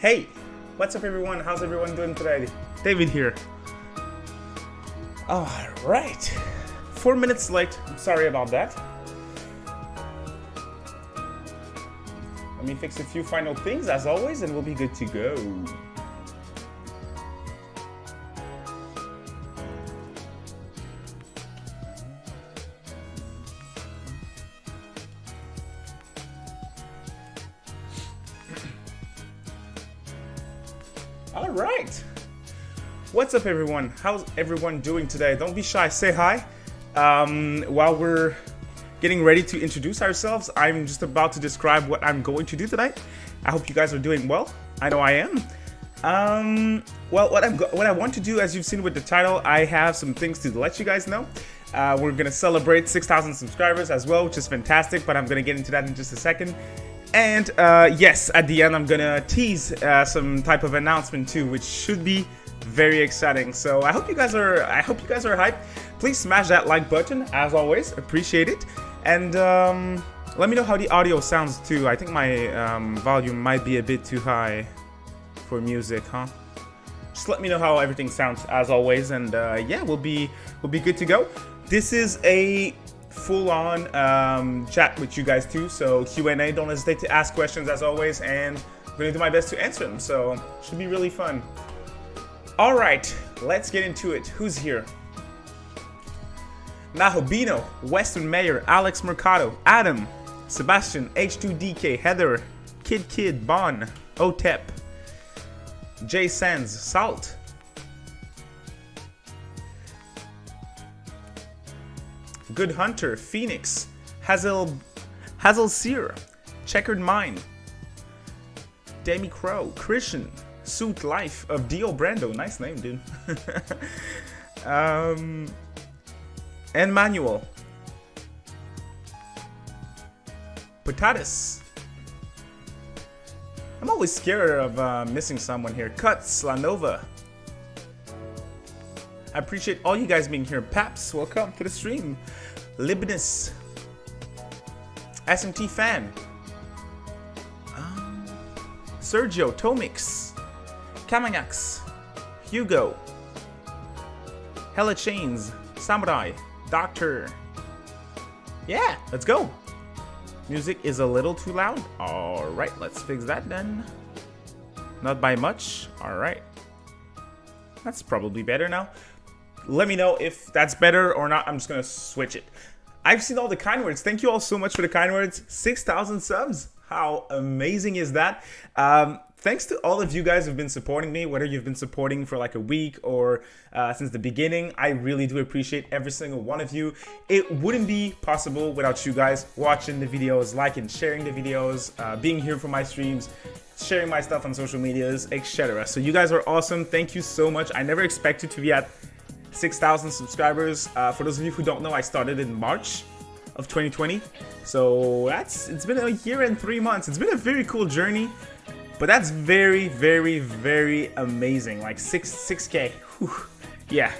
Hey, what's up everyone? How's everyone doing today? David here. Alright. 4 minutes late. I'm sorry about that. Let me fix a few final things as always and we'll be good to go. Alright. What's up everyone? How's everyone doing today? Don't be shy, say hi. While we're getting ready to introduce ourselves, I'm just about to describe what I'm going to do tonight. I hope you guys are doing well. I know I am. Well, what I want to do, as you've seen with the title, I have some things to let you guys know. We're gonna celebrate 6,000 subscribers as well, which is fantastic, but I'm gonna get into that in just a second. And yes, at the end I'm gonna tease some type of announcement too, which should be very exciting. So I hope you guys are hyped. Please smash that like button as always, appreciate it. And let me know how the audio sounds too. I think my volume might be a bit too high for music, huh? Just let me know how everything sounds as always, and yeah, we'll be good to go. This is a full-on chat with you guys too, so Q&A. Don't hesitate to ask questions as always, and I'm gonna do my best to answer them, so should be really fun. All right, let's get into it. Who's here? Nahobino, Western Mayor, Alex Mercado, Adam, Sebastian, H2DK, Heather, Kid, Bon, Otep, Jay Sands, Salt, Good Hunter, Phoenix, Hazel Sear, Checkered Mind, Demi Crow, Christian, Suit Life of Dio Brando, nice name, dude. And Manuel, Potatus. I'm always scared of missing someone here. Cuts, Lanova. I appreciate all you guys being here. Paps, welcome to the stream. Libnus, SMT Fan, Sergio, Tomix, Kamanax, Hugo, Hella Chains, Samurai, Doctor. Yeah, let's go. Music is a little too loud. All right, let's fix that then. Not by much. All right. That's probably better now. Let me know if that's better or not. I'm just gonna switch it. I've seen all the kind words. Thank you all so much for the kind words. 6,000 subs. How amazing is that? Thanks to all of you guys who've been supporting me, whether you've been supporting for like a week or since the beginning. I really do appreciate every single one of you. It wouldn't be possible without you guys watching the videos, liking, sharing the videos, being here for my streams, sharing my stuff on social medias, etc. So you guys are awesome. Thank you so much. I never expected to be at 6,000 subscribers. For those of you who don't know, I started in March of 2020. So it's been a year and 3 months. It's been a very cool journey, but that's very, very, very amazing. Like 6K. Whew. Yeah,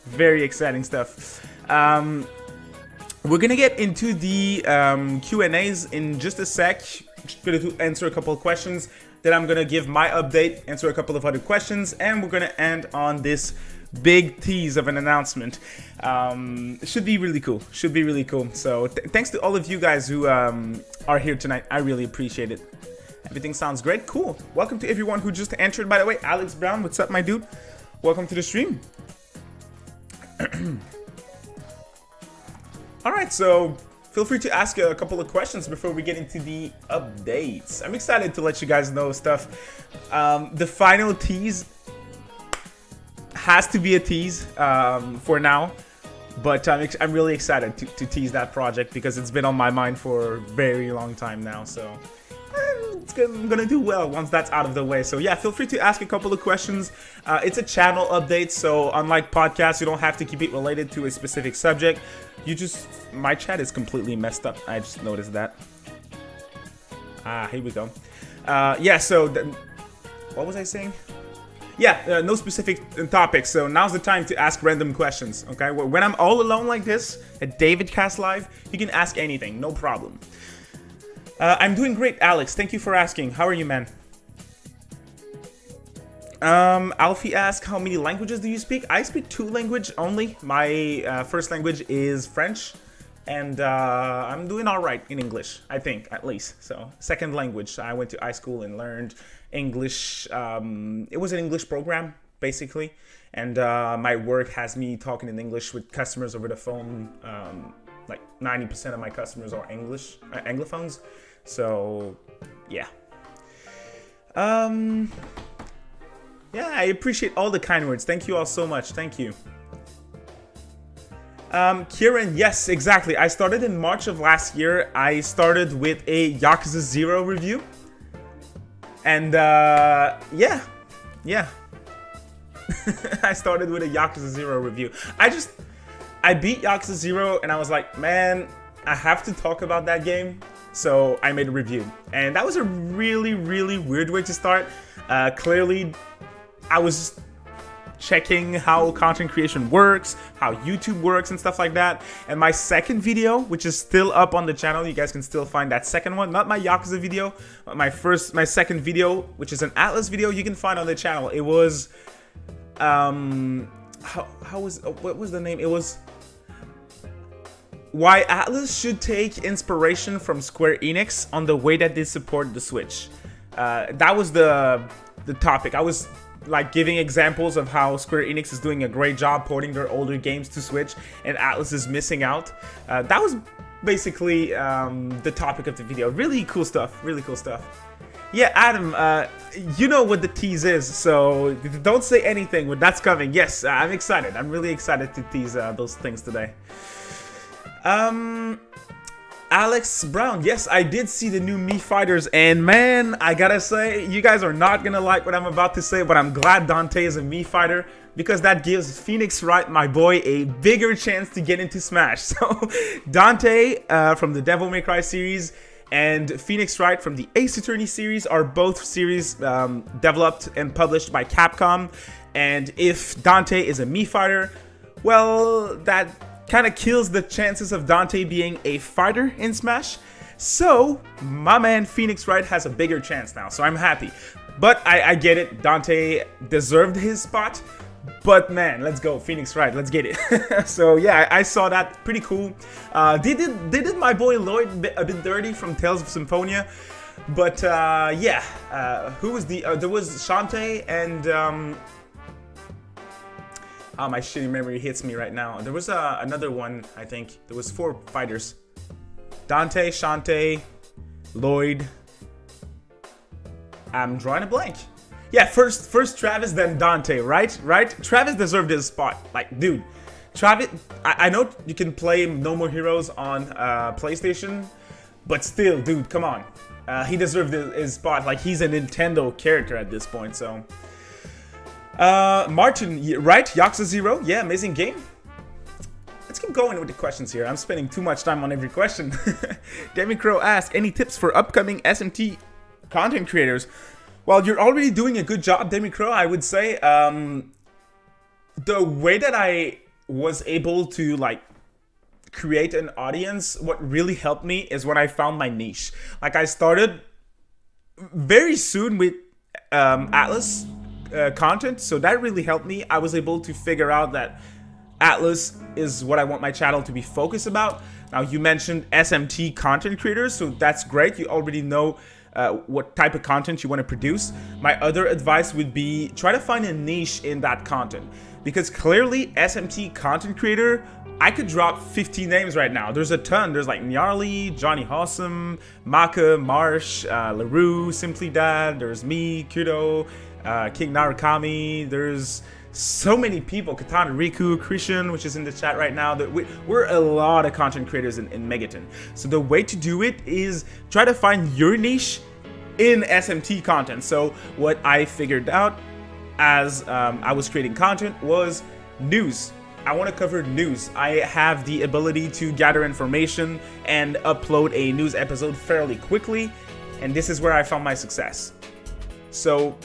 very exciting stuff. We're gonna get into the Q&As in just a sec. Just gonna answer a couple of questions. Then I'm gonna give my update, answer a couple of other questions, and we're gonna end on this big tease of an announcement. Should be really cool. Should be really cool. So thanks to all of you guys who are here tonight. I really appreciate it. Everything sounds great. Cool. Welcome to everyone who just entered, by the way. Alex Brown, what's up, my dude? Welcome to the stream. All right, so feel free to ask a couple of questions before we get into the updates. I'm excited to let you guys know stuff. The final tease has to be a tease for now, but I'm really excited to tease that project because it's been on my mind for a very long time now. So I'm gonna do well once that's out of the way. So yeah, feel free to ask a couple of questions. It's a channel update, so unlike podcasts, you don't have to keep it related to a specific subject. My chat is completely messed up. I just noticed that. Here we go. Yeah, so what was I saying? Yeah, no specific topics, so now's the time to ask random questions, okay? When I'm all alone like this at DavidCast Live, you can ask anything, no problem. I'm doing great, Alex. Thank you for asking. How are you, man? Alfie asked, how many languages do you speak? I speak 2 languages only. My first language is French, and I'm doing all right in English, I think, at least. So, second language, I went to high school and learned English. It was an English program, basically, and my work has me talking in English with customers over the phone. Like 90% of my customers are Anglophones. So, yeah. Yeah, I appreciate all the kind words. Thank you all so much. Thank you. Kieran, yes, exactly. I started in March of last year. I started with a Yakuza 0 review. And, yeah. I started with a Yakuza 0 review. I beat Yakuza 0 and I was like, man, I have to talk about that game. So I made a review. And that was a really, really weird way to start. Clearly, I was checking how content creation works, how YouTube works and stuff like that. And my second video, which is still up on the channel, you guys can still find that second one, not my Yakuza video, but my second video, which is an Atlas video, you can find on the channel. It was, what was the name? It was why Atlas should take inspiration from Square Enix on the way that they support the Switch. That was the topic. I was like giving examples of how Square Enix is doing a great job porting their older games to Switch and Atlas is missing out. That was basically the topic of the video. Really cool stuff. Really cool stuff. Yeah, Adam, you know what the tease is, so don't say anything when that's coming. Yes, I'm excited. I'm really excited to tease those things today. Alex Brown, yes, I did see the new Mii Fighters, and man, I gotta say, you guys are not gonna like what I'm about to say, but I'm glad Dante is a Mii Fighter, because that gives Phoenix Wright, my boy, a bigger chance to get into Smash. So, Dante from the Devil May Cry series and Phoenix Wright from the Ace Attorney series are both series developed and published by Capcom, and if Dante is a Mii Fighter, well, that kind of kills the chances of Dante being a fighter in Smash. So, my man Phoenix Wright has a bigger chance now, so I'm happy. But I get it, Dante deserved his spot. But man, let's go, Phoenix Wright, let's get it. So yeah, I saw that, pretty cool. They did my boy Lloyd a bit dirty from Tales of Symphonia. But yeah, who was there was Shantae and... Oh, my shitty memory hits me right now. There was another one, I think. There was 4 fighters. Dante, Shantae, Lloyd. I'm drawing a blank. Yeah, first Travis, then Dante, right? Right? Travis deserved his spot. Like, dude. Travis, I know you can play No More Heroes on PlayStation, but still, dude, come on. He deserved his spot. Like, he's a Nintendo character at this point, so... Martin, right? Yakuza 0, yeah, amazing game. Let's keep going with the questions here. I'm spending too much time on every question. Demi Crow asked, any tips for upcoming SMT content creators? Well, you're already doing a good job, Demi Crow, I would say. The way that I was able to, like, create an audience, what really helped me is when I found my niche. Like, I started very soon with Atlas content, so that really helped me. I was able to figure out that Atlas is what I want my channel to be focused about. Now, you mentioned SMT content creators, so that's great. You already know what type of content you want to produce. My other advice would be try to find a niche in that content, because clearly SMT content creator, I could drop 50 names right now. There's a ton. There's like Gnarly, Johnny Awesome, Maka, Marsh, LaRue, Simply Dad. There's me, Kudo, King Narukami. There's so many people. Katana Riku, Christian, which is in the chat right now. We're a lot of content creators in Megaton. So the way to do it is try to find your niche in SMT content. So what I figured out as I was creating content was news. I want to cover news. I have the ability to gather information and upload a news episode fairly quickly, and this is where I found my success. So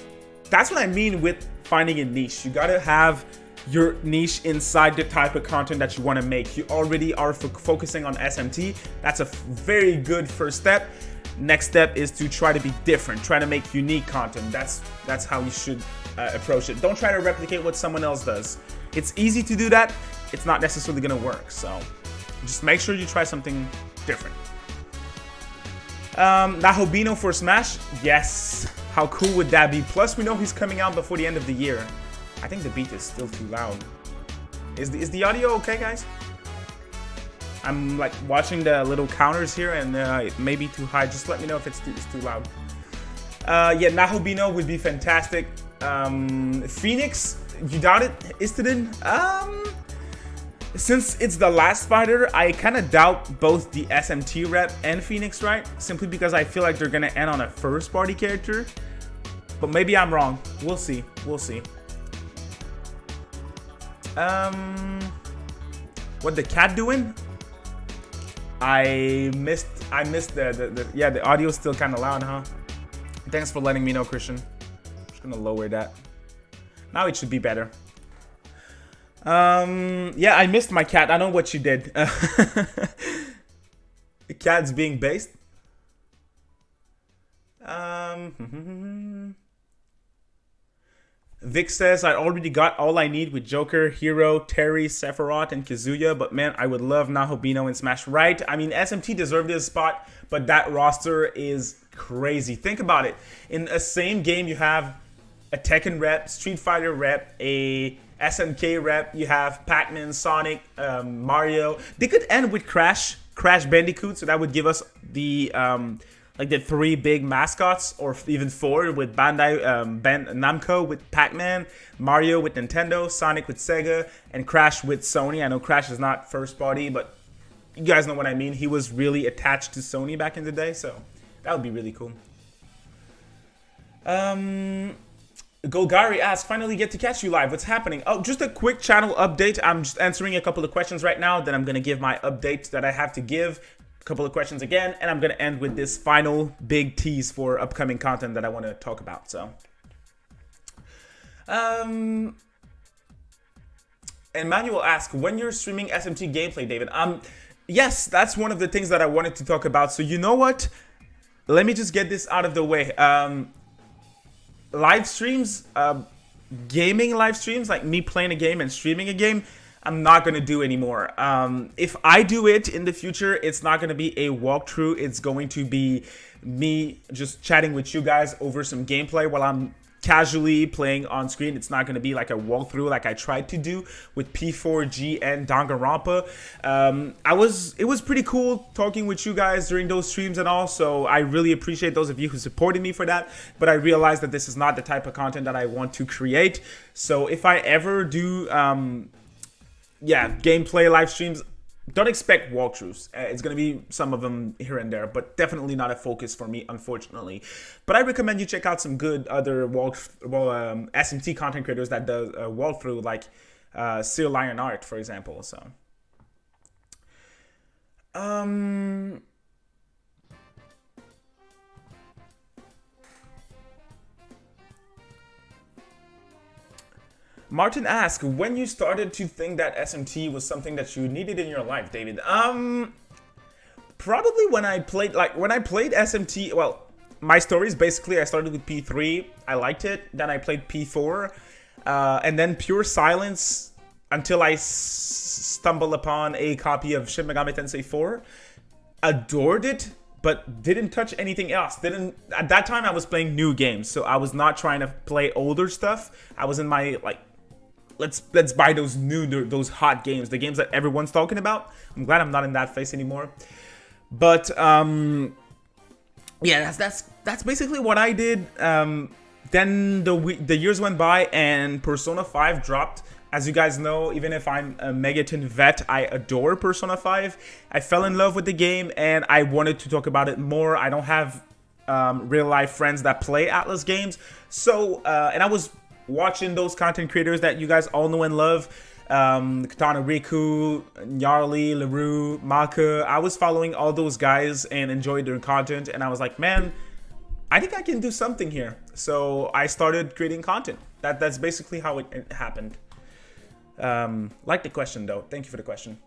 that's what I mean with finding a niche. You gotta have your niche inside the type of content that you want to make. You already are focusing on SMT. That's a very good first step. Next step is to try to be different, try to make unique content. That's how you should approach it. Don't try to replicate what someone else does. It's easy to do that. It's not necessarily gonna work. So just make sure you try something different. Nahobino for Smash? Yes. How cool would that be? Plus, we know he's coming out before the end of the year. I think the beat is still too loud. Is the audio okay, guys? I'm like watching the little counters here, and it may be too high. Just let me know if it's too loud. Yeah, Nahobino would be fantastic. Phoenix, you doubt it? Istidin? Since it's the last fighter, I kind of doubt both the SMT rep and Phoenix, right? Simply because I feel like they're gonna end on a first-party character. But maybe I'm wrong. We'll see. We'll see. What the cat doing? I missed the audio's still kind of loud, huh? Thanks for letting me know, Christian. I'm just gonna lower that. Now it should be better. Yeah, I missed my cat. I know what she did. The cat's being based. Vic says, I already got all I need with Joker, Hero, Terry, Sephiroth, and Kazuya, but man, I would love Nahobino in Smash. Right? I mean, SMT deserved his spot, but that roster is crazy. Think about it. In a same game, you have a Tekken rep, Street Fighter rep, a SNK rep, you have Pac-Man, Sonic, Mario. They could end with Crash Bandicoot, so that would give us the like the 3 big mascots, or even 4 with Bandai Namco with Pac-Man, Mario with Nintendo, Sonic with Sega, and Crash with Sony. I know Crash is not first party, but you guys know what I mean. He was really attached to Sony back in the day, so that would be really cool. Golgari asks, finally get to catch you live. What's happening? Oh, just a quick channel update. I'm just answering a couple of questions right now. Then I'm going to give my update that I have to give. A couple of questions again. And I'm going to end with this final big tease for upcoming content that I want to talk about. So, Emmanuel asks, when you're streaming SMT gameplay, David? Yes, that's one of the things that I wanted to talk about. So you know what? Let me just get this out of the way. Live streams, gaming live streams, like me playing a game and streaming a game, I'm not going to do anymore. If I do it in the future, it's not going to be a walkthrough. It's going to be me just chatting with you guys over some gameplay while I'm casually playing on screen. It's not going to be like a walkthrough like I tried to do with P4G and Danganronpa. It was pretty cool talking with you guys during those streams and all, so I really appreciate those of you who supported me for that, but I realized that this is not the type of content that I want to create. So if I ever do gameplay live streams, don't expect walkthroughs. It's going to be some of them here and there, but definitely not a focus for me, unfortunately. But I recommend you check out some good other SMT content creators that does a walkthrough, like Seal Lion Art, for example. So, Martin asks, when you started to think that SMT was something that you needed in your life, David? Probably when I played SMT, well, my story is basically I started with P3, I liked it, then I played P4, and then Pure Silence until I stumbled upon a copy of Shin Megami Tensei 4. Adored it, but didn't touch anything else. At that time I was playing new games, so I was not trying to play older stuff. I was in my let's buy those hot games, the games that everyone's talking about. I'm glad I'm not in that phase anymore. But yeah, that's basically what I did. Then the years went by and Persona 5 dropped. As you guys know, even if I'm a Megaton vet, I adore Persona 5. I fell in love with the game and I wanted to talk about it more. I don't have real life friends that play Atlas games, so and I was watching those content creators that you guys all know and love, Katana Riku, Gnarly, LaRue, Maka. I was following all those guys and enjoyed their content, and I was like, man, I think I can do something here. So I started creating content. That's basically how it happened. Like the question though. Thank you for the question.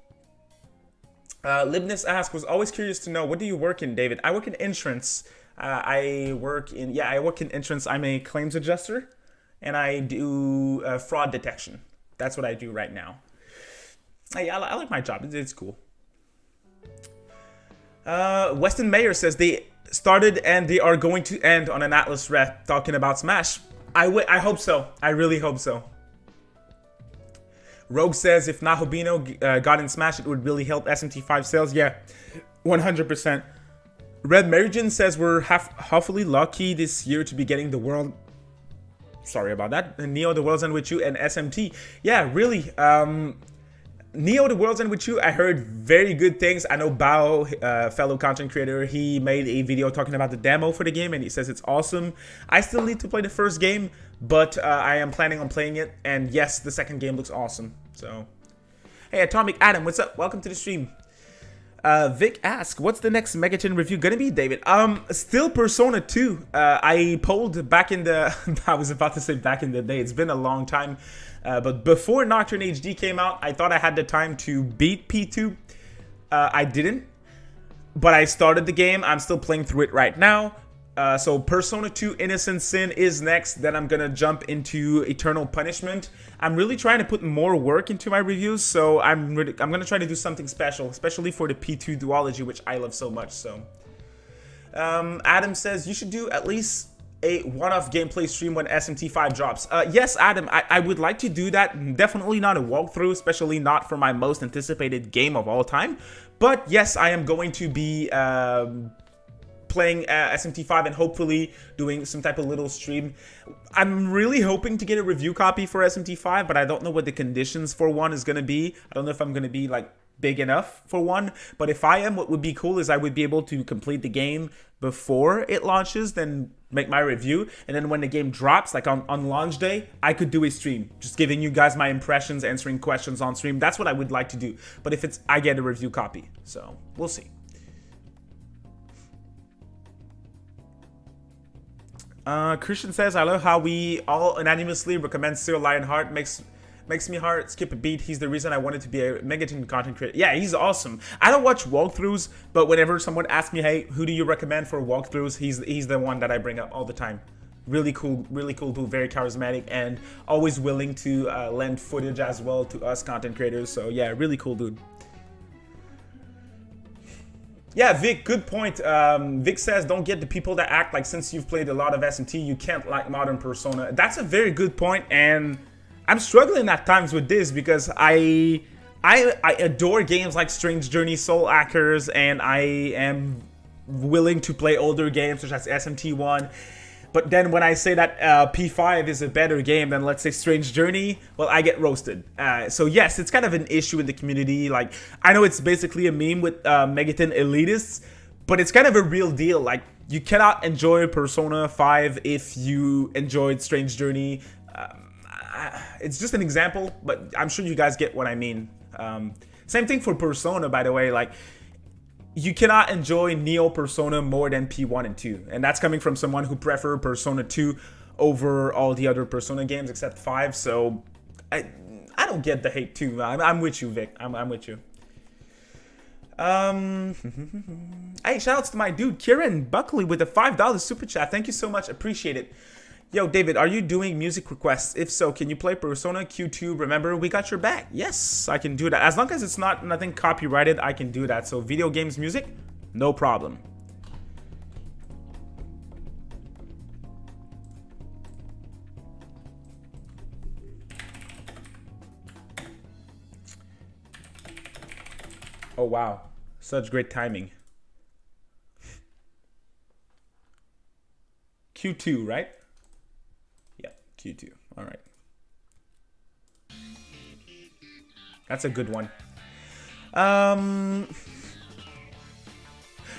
Libnus asks, was always curious to know, what do you work in, David? I work in insurance. I work in insurance. I'm a claims adjuster. and I do fraud detection. That's what I do right now. Hey, I like my job. It's cool. Weston Mayer says they started and they are going to end on an Atlas rep talking about Smash. I hope so. I really hope so. Rogue says if Nahobino got in Smash, it would really help SMT5 sales. Yeah, 100%. Red Merigin says we're hopefully lucky this year to be getting the world. Sorry about that. Neo, The World's End With You, and SMT. Yeah, really. Neo, The World's End With You, I heard very good things. I know Bao, fellow content creator, he made a video talking about the demo for the game, and he says it's awesome. I still need to play the first game, but I am planning on playing it. And yes, the second game looks awesome. So, hey, Atomic Adam, what's up? Welcome to the stream. Vic asks, what's the next Megaton review gonna be, David? Still Persona 2. I polled back in the... I was about to say back in the day. It's been a long time. But before Nocturne HD came out, I thought I had the time to beat P2. I didn't. But I started the game. I'm still playing through it right now. So Persona 2 Innocent Sin is next. Then I'm gonna jump into Eternal Punishment. I'm really trying to put more work into my reviews, so I'm gonna try to do something special, especially for the P2 duology, which I love so much. So Adam says you should do at least a one-off gameplay stream when SMT5 drops. Yes, Adam, I would like to do that. Definitely not a walkthrough, especially not for my most anticipated game of all time. But yes, I am going to be playing SMT5 and hopefully doing some type of little stream. I'm really hoping to get a review copy for SMT5, but I don't know what the conditions for one is going to be. I don't know if I'm going to be like big enough for one, but if I am, what would be cool is I would be able to complete the game before it launches, then make my review, and then when the game drops, like on launch day, I could do a stream, just giving you guys my impressions, answering questions on stream. That's what I would like to do, but if it's, I get a review copy, so we'll see. Christian says, I love how we all unanimously recommend Cyril Lionheart. Makes me heart skip a beat. He's the reason I wanted to be a Megaton content creator. Yeah, he's awesome. I don't watch walkthroughs, but whenever someone asks me, hey, who do you recommend for walkthroughs? He's the one that I bring up all the time. Really cool dude, very charismatic, and always willing to lend footage as well to us content creators. So yeah, really cool dude. Yeah, Vic, good point. Vic says, don't get the people that act like since you've played a lot of SMT, you can't like modern Persona. That's a very good point, and I'm struggling at times with this because I adore games like Strange Journey, Soul Hackers, and I am willing to play older games such as SMT1. But then when I say that P5 is a better game than, let's say, Strange Journey, well, I get roasted. So yes, it's kind of an issue in the community. Like, I know it's basically a meme with Megaton elitists, but it's kind of a real deal. Like, you cannot enjoy Persona 5 if you enjoyed Strange Journey. It's just an example, but I'm sure you guys get what I mean. Same thing for Persona, by the way. Like, you cannot enjoy Neo Persona more than P1 and 2. And that's coming from someone who prefer Persona 2 over all the other Persona games except 5. So I don't get the hate too. I'm with you, Vic. I'm with you. Hey, shoutouts to my dude, Kieran Buckley with a $5 super chat. Thank you so much. Appreciate it. Yo, David, are you doing music requests? If so, can you play Persona Q2? Remember, we got your back. Yes, I can do that. As long as it's not nothing copyrighted, I can do that. So video games music, no problem. Oh, wow. Such great timing. Q2, right? Q2. All right. That's a good one.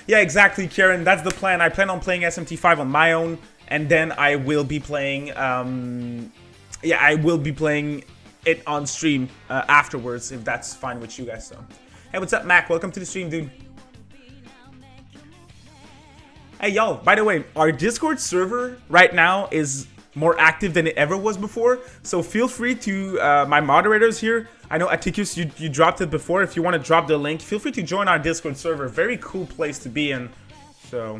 Yeah, exactly, Karen. That's the plan. I plan on playing SMT5 on my own, and then I will be playing. Yeah, I will be playing it on stream afterwards, if that's fine with you guys. So, hey, what's up, Mac? Welcome to the stream, dude. Hey, y'all. By the way, our Discord server right now is more active than it ever was before, so feel free to my moderators here. I know Atticus, you dropped it before. If you want to drop the link, feel free to join our Discord server. Very cool place to be in. So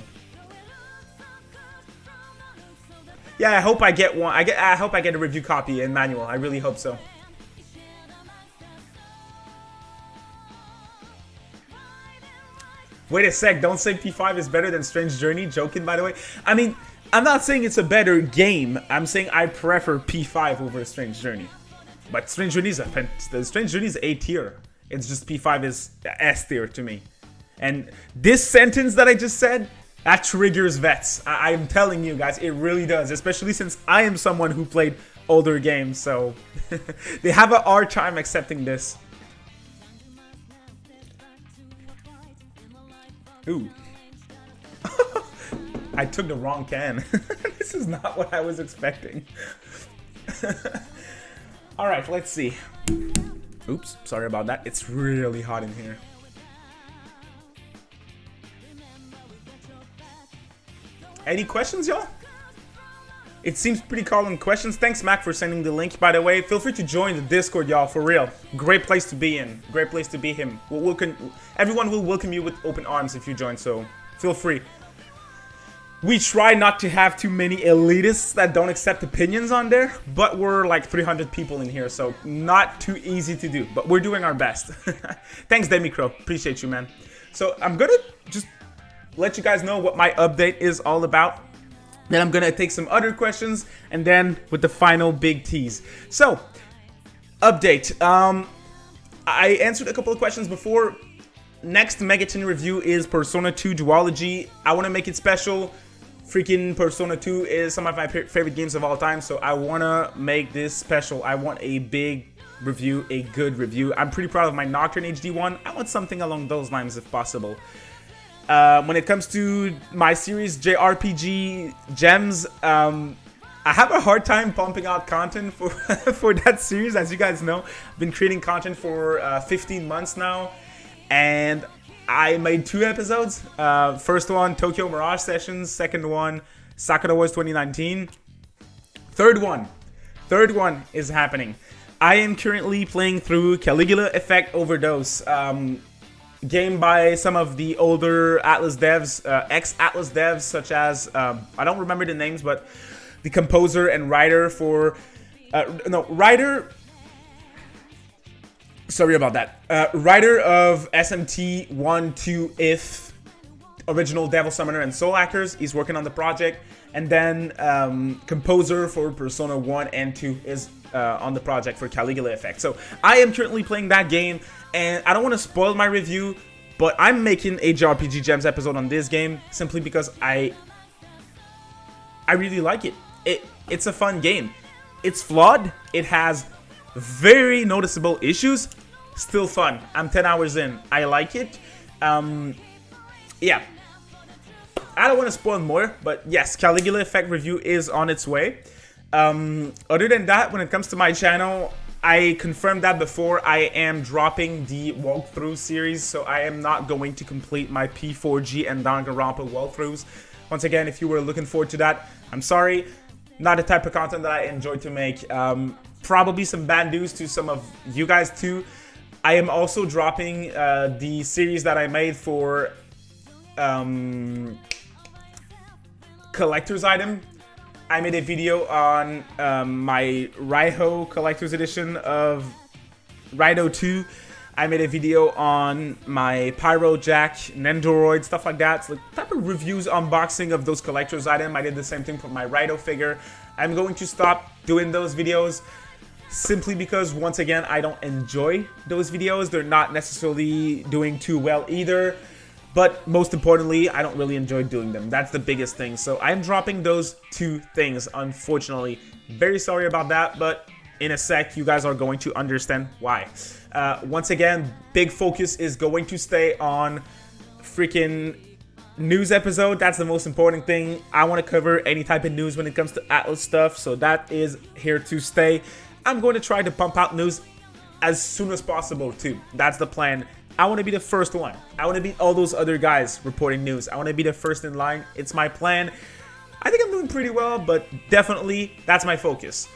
Yeah, I hope I get one. I hope I get a review copy and manual. I really hope so. Wait a sec, don't say P5 is better than Strange Journey. Joking, by the way. I mean, I'm not saying it's a better game. I'm saying I prefer P5 over Strange Journey. But Strange Journey is A tier. It's just P5 is S tier to me. And this sentence that I just said, that triggers vets. I'm telling you guys, it really does. Especially since I am someone who played older games. So they have a hard time accepting this. Ooh. I took the wrong can. This is not what I was expecting. Alright, let's see. Oops, sorry about that. It's really hot in here. Any questions, y'all? It seems pretty calm questions. Thanks, Mac, for sending the link, by the way. Feel free to join the Discord, y'all, for real. Great place to be in. Great place to be him. Everyone will welcome you with open arms if you join, so feel free. We try not to have too many elitists that don't accept opinions on there, but we're like 300 people in here, so not too easy to do, but we're doing our best. Thanks, Demicro. Appreciate you, man. So I'm gonna just let you guys know what my update is all about. Then I'm gonna take some other questions, and then with the final big tease. So, update. I answered a couple of questions before. Next Megaton review is Persona 2 Duology. I want to make it special. Freaking Persona 2 is some of my favorite games of all time, so I want to make this special. I want a big review, a good review. I'm pretty proud of my Nocturne HD one. I want something along those lines if possible. When it comes to my series JRPG Gems, I have a hard time pumping out content for for that series. As you guys know, I've been creating content for 15 months now, and I made 2 episodes. First one, Tokyo Mirage Sessions. Second one, Sakura Wars 2019. Third one is happening. I am currently playing through Caligula Effect Overdose. Game by some of the older Atlas devs, ex-Atlas devs, such as, I don't remember the names, but the composer and writer for, sorry about that, writer of SMT 1, 2, If, original Devil Summoner and Soul Hackers, he's working on the project, and then composer for Persona 1 and 2 is on the project for Caligula Effect. So I am currently playing that game, and I don't want to spoil my review, but I'm making a JRPG Gems episode on this game simply because I really like it. It's a fun game. It's flawed. It has very noticeable issues. Still fun. I'm 10 hours in. I like it. Yeah. I don't want to spoil more, but yes, Caligula Effect review is on its way. Other than that, when it comes to my channel, I confirmed that before. I am dropping the walkthrough series, so I am not going to complete my P4G and Danganronpa walkthroughs. Once again, if you were looking forward to that, I'm sorry. Not the type of content that I enjoy to make. Probably some bad news to some of you guys too. I am also dropping the series that I made for collector's item. I made a video on my Raiho Collector's Edition of Raido 2. I made a video on my Pyro Jack, Nendoroid, stuff like that. So the type of reviews, unboxing of those collector's items. I did the same thing for my Raido figure. I'm going to stop doing those videos simply because, once again, I don't enjoy those videos. They're not necessarily doing too well either. But most importantly, I don't really enjoy doing them. That's the biggest thing. So I'm dropping those 2 things, unfortunately. Very sorry about that, but in a sec, you guys are going to understand why. Once again, big focus is going to stay on freaking news episode. That's the most important thing. I want to cover any type of news when it comes to Atlas stuff, so that is here to stay. I'm going to try to pump out news as soon as possible too. That's the plan. I want to be the first one. I want to beat all those other guys reporting news. I want to be the first in line. It's my plan. I think I'm doing pretty well, but definitely that's my focus.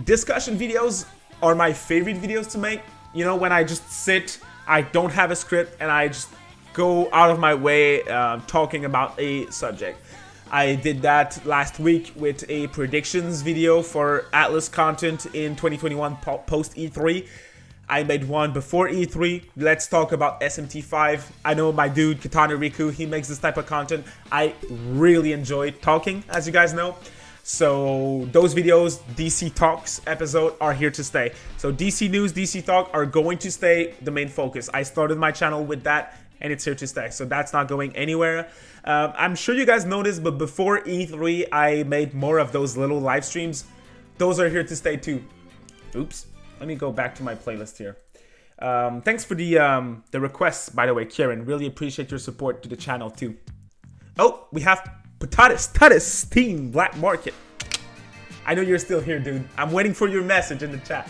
Discussion videos are my favorite videos to make. You know, when I just sit, I don't have a script, and I just go out of my way talking about a subject. I did that last week with a predictions video for Atlas content in 2021 post E3. I made one before E3. Let's talk about SMT5. I know my dude Katana Riku, he makes this type of content. I really enjoy talking, as you guys know. So those videos, DC Talks episode, are here to stay. So DC News, DC Talk are going to stay the main focus. I started my channel with that, and it's here to stay. So that's not going anywhere. I'm sure you guys noticed, but before E3, I made more of those little live streams. Those are here to stay too. Oops. Let me go back to my playlist here. Thanks for the requests, by the way, Kieran. Really appreciate your support to the channel too. Oh, we have Tatis Team Black Market. I know you're still here, dude. I'm waiting for your message in the chat.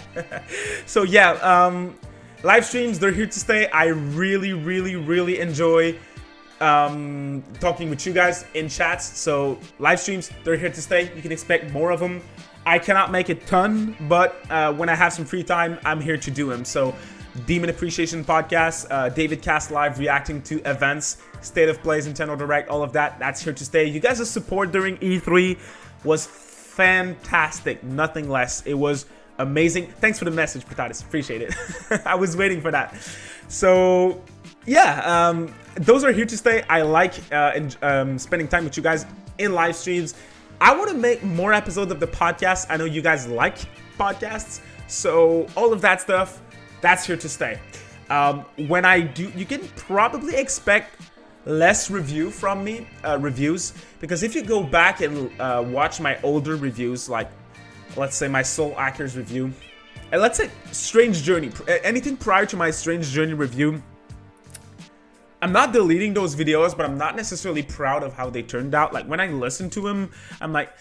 So yeah, live streams, they're here to stay. I really enjoy talking with you guys in chats. So live streams, they're here to stay. You can expect more of them. I cannot make a ton, but when I have some free time, I'm here to do them. So Demon Appreciation Podcast, DavidCast Live reacting to events, State of Plays, Nintendo Direct, all of that, that's here to stay. You guys' support during E3 was fantastic, nothing less. It was amazing. Thanks for the message, Patatis, appreciate it. I was waiting for that. So yeah, those are here to stay. I like spending time with you guys in live streams. I want to make more episodes of the podcast. I know you guys like podcasts, so all of that stuff, that's here to stay. When I do, you can probably expect less reviews, because if you go back and watch my older reviews, like let's say my Soul Hackers review, and let's say Strange Journey, anything prior to my Strange Journey review, I'm not deleting those videos, but I'm not necessarily proud of how they turned out. Like when I listen to them, I'm like,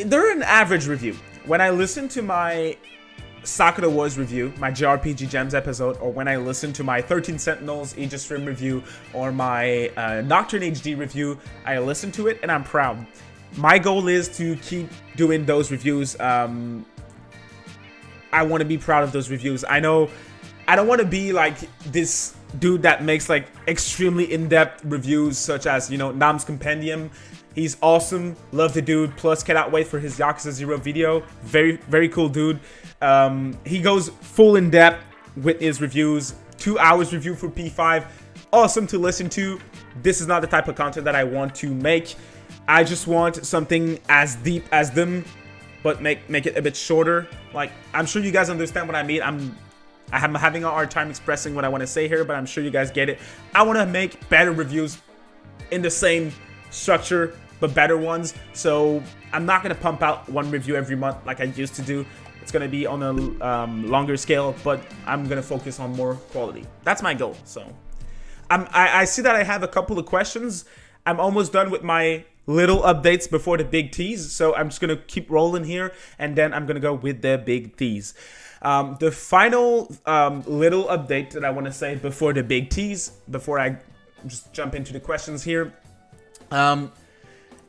they're an average review. When I listen to my Sakura Wars review, my JRPG Gems episode, or when I listen to my 13 Sentinels Aegis Rim review, or my Nocturne HD review, I listen to it and I'm proud. My goal is to keep doing those reviews. I want to be proud of those reviews. I know I don't want to be like this dude that makes like extremely in-depth reviews, such as, you know, Nam's Compendium. He's awesome, love the dude, plus cannot wait for his Yakuza 0 video. Very cool dude. He goes full in depth with his reviews. 2 hours review for P5, awesome to listen to. This is not the type of content that I want to make. I just want something as deep as them, but make it a bit shorter. Like, I'm sure you guys understand what I mean. I'm having a hard time expressing what I want to say here, but I'm sure you guys get it. I want to make better reviews in the same structure, but better ones. So I'm not going to pump out one review every month like I used to do. It's going to be on a longer scale, but I'm going to focus on more quality. That's my goal. So I see that I have a couple of questions. I'm almost done with my little updates before the big tease. So I'm just going to keep rolling here, and then I'm going to go with the big tease. The final little update that I want to say before the big tease, before I just jump into the questions here.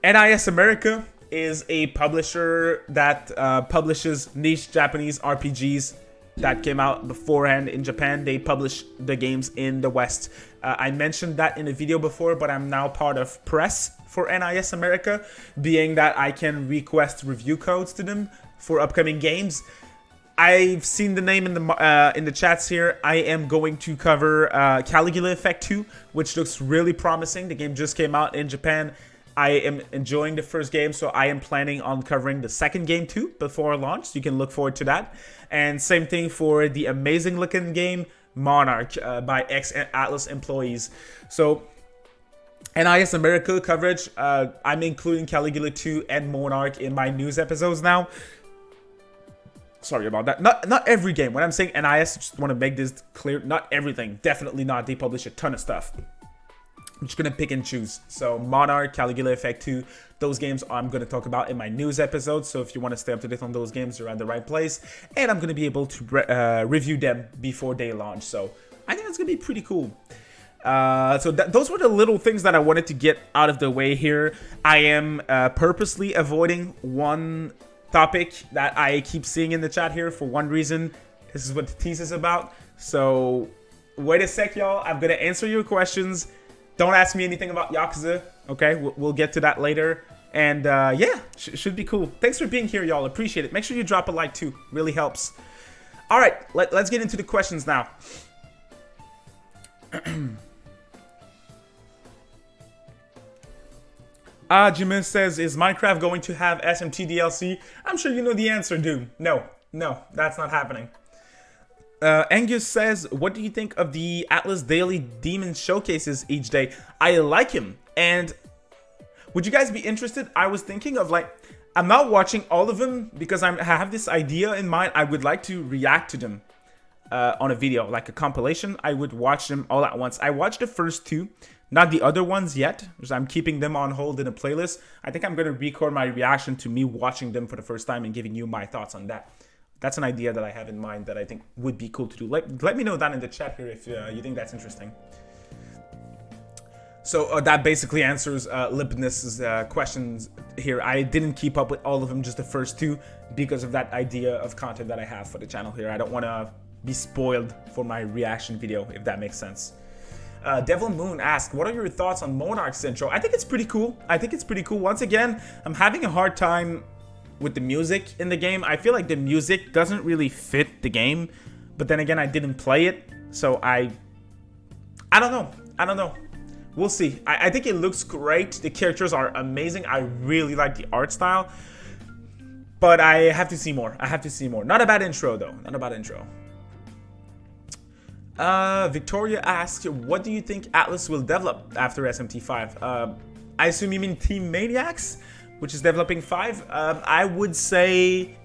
NIS America is a publisher that publishes niche Japanese RPGs that came out beforehand in Japan. They publish the games in the West. I mentioned that in a video before, but I'm now part of press for NIS America, being that I can request review codes to them for upcoming games. I've seen the name in the chats here. I am going to cover Caligula Effect 2, which looks really promising. The game just came out in Japan. I am enjoying the first game, so I am planning on covering the second game too before launch. So you can look forward to that. And same thing for the amazing looking game Monarch by ex-Atlas employees. So NIS America coverage, I'm including Caligula 2 and Monarch in my news episodes now. Sorry about that. Not every game. When I'm saying NIS, just want to make this clear. Not everything. Definitely not. They publish a ton of stuff. I'm just going to pick and choose. So Monarch, Caligula Effect 2, those games I'm going to talk about in my news episode. So if you want to stay up to date on those games, you're at the right place. And I'm going to be able to review them before they launch. So I think it's going to be pretty cool. So those were the little things that I wanted to get out of the way here. I am purposely avoiding one topic that I keep seeing in the chat here for one reason. This is what the tease is about. So wait a sec, y'all. I'm gonna answer your questions Don't ask me anything about Yakuza. Okay, we'll get to that later. And yeah, should be cool. Thanks for being here, y'all. Appreciate it. Make sure you drop a like too. Really helps. All right, let's get into the questions now. Jimin says, is Minecraft going to have SMT DLC? I'm sure you know the answer, dude. No, that's not happening. Angus says, what do you think of the Atlas Daily Demon showcases each day? I like him. And would you guys be interested? I was thinking of like, I'm not watching all of them because I have this idea in mind. I would like to react to them on a video, like a compilation. I would watch them all at once. I watched the first two, not the other ones yet, because I'm keeping them on hold in a playlist. I think I'm going to record my reaction to me watching them for the first time and giving you my thoughts on that. That's an idea that I have in mind that I think would be cool to do. Let me know down in the chat here if you think that's interesting. So that basically answers Lipness's questions here. I didn't keep up with all of them, just the first two, because of that idea of content that I have for the channel here. I don't want to be spoiled for my reaction video, if that makes sense. Devil Moon asked, what are your thoughts on Monarch's intro? I think it's pretty cool. Once again, I'm having a hard time with the music in the game. I feel like the music doesn't really fit the game, but then again, I didn't play it, so I don't know. We'll see. I think it looks great. The characters are amazing. I really like the art style, but I have to see more. Not a bad intro though. Victoria asked, what do you think Atlas will develop after SMT5? I assume you mean Team Maniacs, which is developing 5. I would say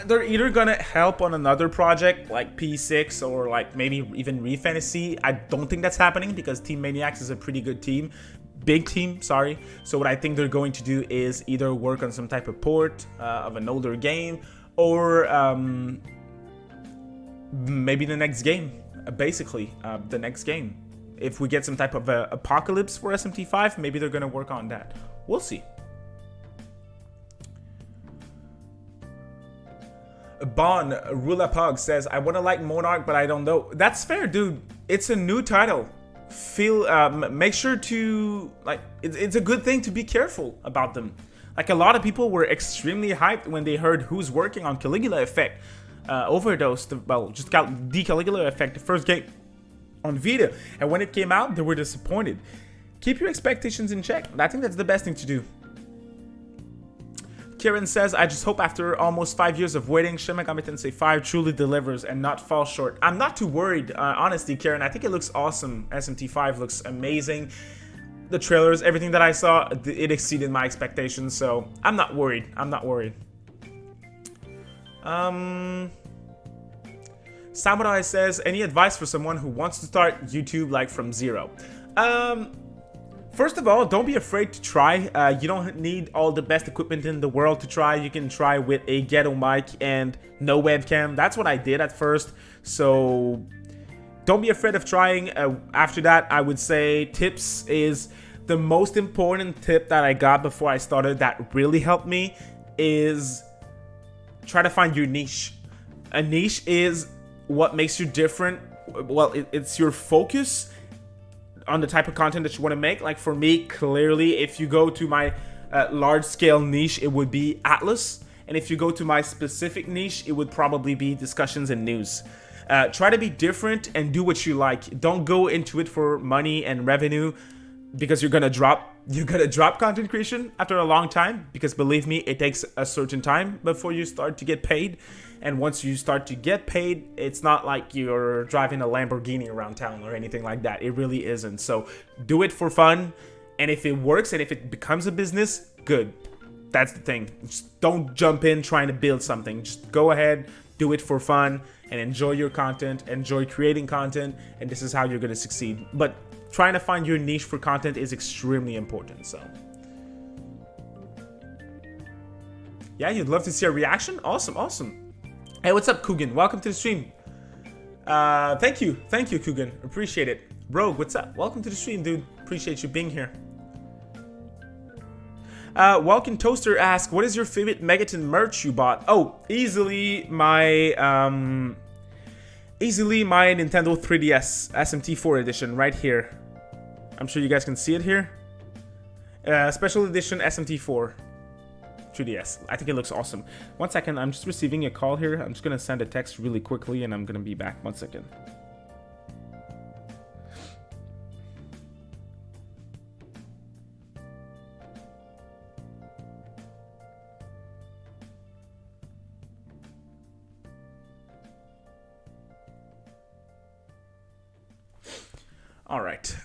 they're either gonna help on another project like P6 or like maybe even Re-Fantasy. I don't think that's happening because Team Maniacs is a pretty good team. Big team, sorry. So what I think they're going to do is either work on some type of port of an older game or maybe the next game. The next game. If we get some type of apocalypse for SMT5, maybe they're gonna work on that. We'll see. Bon Rulapug says, I want to like Monarch, but I don't know. That's fair, dude. It's a new title. Make sure to, like, it's a good thing to be careful about them. Like, a lot of people were extremely hyped when they heard who's working on Caligula Effect. Overdosed, well, just got the Caligula Effect, the first game on Vita. And when it came out, they were disappointed. Keep your expectations in check. I think that's the best thing to do. Kieran says, I just hope after almost 5 years of waiting, Shin Megami Tensei 5 truly delivers and not fall short. I'm not too worried, honestly, Kieran. I think it looks awesome. SMT5 looks amazing. The trailers, everything that I saw, it exceeded my expectations, so I'm not worried. Samurai says, any advice for someone who wants to start YouTube like from zero? First of all, don't be afraid to try. You don't need all the best equipment in the world to try. You can try with a ghetto mic and no webcam. That's what I did at first. So don't be afraid of trying. After that, I would say tips is the most important tip that I got before I started that really helped me is try to find your niche. A niche is what makes you different. Well, it's your focus on the type of content that you want to make. Like for me, clearly, if you go to my large scale niche, it would be Atlas. And if you go to my specific niche, it would probably be discussions and news. Try to be different and do what you like. Don't go into it for money and revenue because you're gonna drop content creation after a long time, because believe me, it takes a certain time before you start to get paid. And once you start to get paid, it's not like you're driving a Lamborghini around town or anything like that. It really isn't. So do it for fun. And if it works and if it becomes a business, good. That's the thing. Just don't jump in trying to build something. Just go ahead, do it for fun, and enjoy your content, enjoy creating content, and this is how you're gonna succeed. But trying to find your niche for content is extremely important, so. Yeah, you'd love to see a reaction? Awesome, awesome. Hey, what's up, Coogan? Welcome to the stream. Thank you, Coogan. Appreciate it. Rogue, what's up? Welcome to the stream, dude. Appreciate you being here. Welcome Toaster asks, what is your favorite Megaton merch you bought? Oh, easily my Nintendo 3DS SMT4 edition right here. I'm sure you guys can see it here. Special edition SMT4 3DS. I think it looks awesome. 1 second, I'm just receiving a call here. I'm just gonna send a text really quickly and I'm gonna be back. 1 second. All right.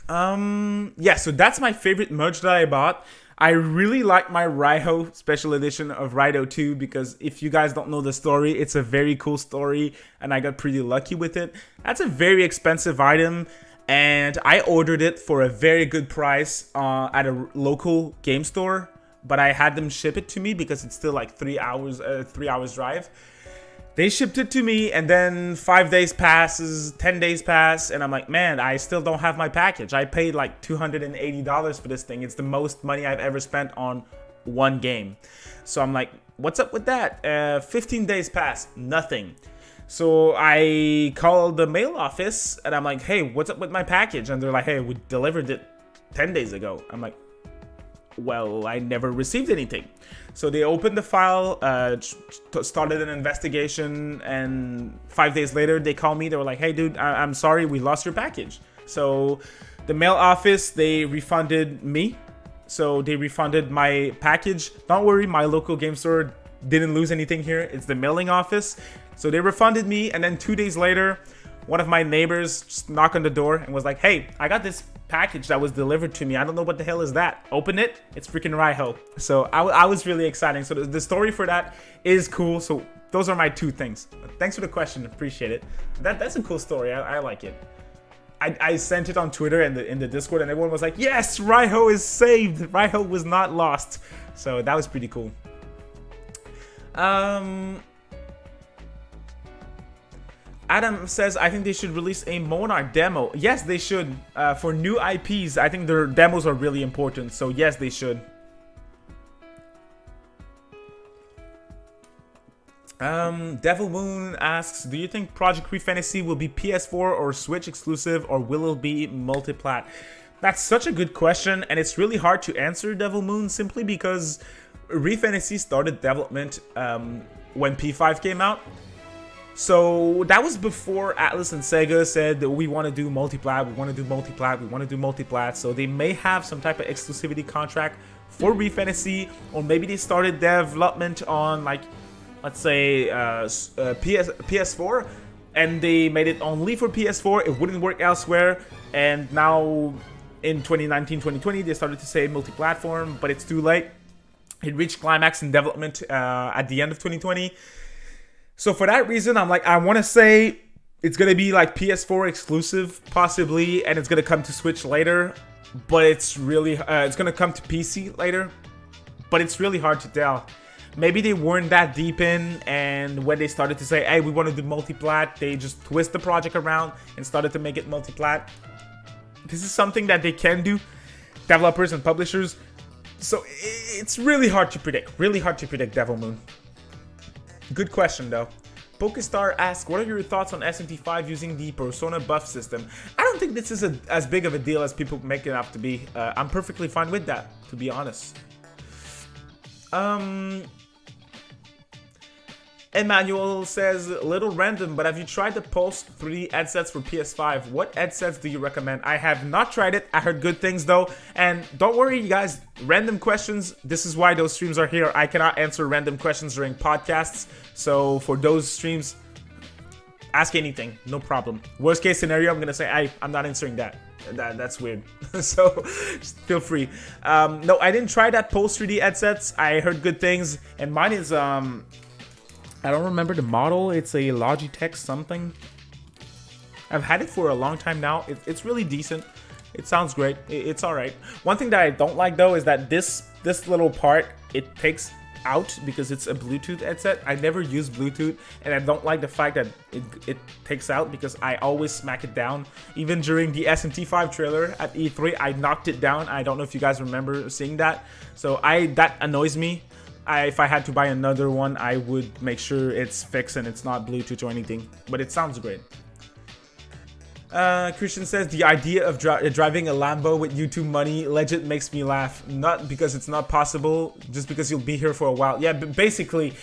Yeah, so that's my favorite merch that I bought. I really like my Raiho special edition of Raido 2 because if you guys don't know the story, it's a very cool story and I got pretty lucky with it. That's a very expensive item and I ordered it for a very good price at a local game store, but I had them ship it to me because it's still like 3 hours drive. They shipped it to me and then 5 days passes, 10 days pass, and I'm like, man, I still don't have my package. I paid like $280 for this thing. It's the most money I've ever spent on one game. So I'm like, what's up with that? 15 days pass, nothing. So I called the mail office and I'm like, hey, what's up with my package? And they're like, hey, we delivered it 10 days ago. I'm like, well, I never received anything. So they opened the file, started an investigation, and 5 days later they called me. They were like, hey dude, I'm sorry, we lost your package. So the mail office, they refunded me. So they refunded my package. Don't worry, my local game store didn't lose anything here. It's the mailing office. So they refunded me, and then 2 days later, one of my neighbors just knocked on the door and was like, hey, I got this package that was delivered to me. I don't know what the hell is that. Open it. It's freaking Raiho. So I was really exciting. So the story for that is cool. So those are my two things. Thanks for the question. Appreciate it. That's a cool story. I like it. I sent it on Twitter and in the Discord and everyone was like, yes, Raiho is saved. Raiho was not lost. So that was pretty cool. Adam says, I think they should release a Monarch demo. Yes, they should. For new IPs, I think their demos are really important. So yes, they should. Devil Moon asks, do you think Project Re Fantasy will be PS4 or Switch exclusive, or will it be multiplat? That's such a good question, and it's really hard to answer, Devil Moon, simply because Re Fantasy started development when P5 came out. So that was before Atlas and Sega said that we want to do multiplat, we want to do multiplat, we want to do multiplat. So they may have some type of exclusivity contract for Re Fantasy, or maybe they started development on, like, let's say PS4, and they made it only for PS4. It wouldn't work elsewhere, and now in 2019, 2020 they started to say multi-platform, but it's too late. It reached climax in development at the end of 2020. So for that reason, I'm like, I want to say it's going to be like PS4 exclusive, possibly, and it's going to come to Switch later, but it's really, it's going to come to PC later, but it's really hard to tell. Maybe they weren't that deep in, and when they started to say, hey, we want to do multiplat, they just twist the project around and started to make it multiplat. This is something that they can do, developers and publishers. So it's really hard to predict, Devil Moon. Good question though. Pokestar asks, what are your thoughts on SMT5 using the Persona buff system? I don't think this is as big of a deal as people make it out to be. I'm perfectly fine with that, to be honest. Emmanuel says, a little random, but have you tried the Pulse 3D headsets for PS5? What headsets do you recommend? I have not tried it. I heard good things though. And don't worry, you guys, random questions. This is why those streams are here. I cannot answer random questions during podcasts. So for those streams, ask anything, no problem. Worst case scenario, I'm going to say, I'm not answering that. That's weird. So just feel free. No, I didn't try that Pulse 3D headsets. I heard good things. And mine is, I don't remember the model. It's a Logitech something. I've had it for a long time now. It's really decent. It sounds great. It's all right. One thing that I don't like though is that this little part, it takes out because it's a Bluetooth headset. I never use Bluetooth, and I don't like the fact that it takes out because I always smack it down. Even during the SMT5 trailer at E3, I knocked it down. I don't know if you guys remember seeing that. So that annoys me. If I had to buy another one, I would make sure it's fixed and it's not Bluetooth or anything. But it sounds great. Christian says, the idea of driving a Lambo with YouTube money legit makes me laugh. Not because it's not possible, just because you'll be here for a while. Yeah, but basically,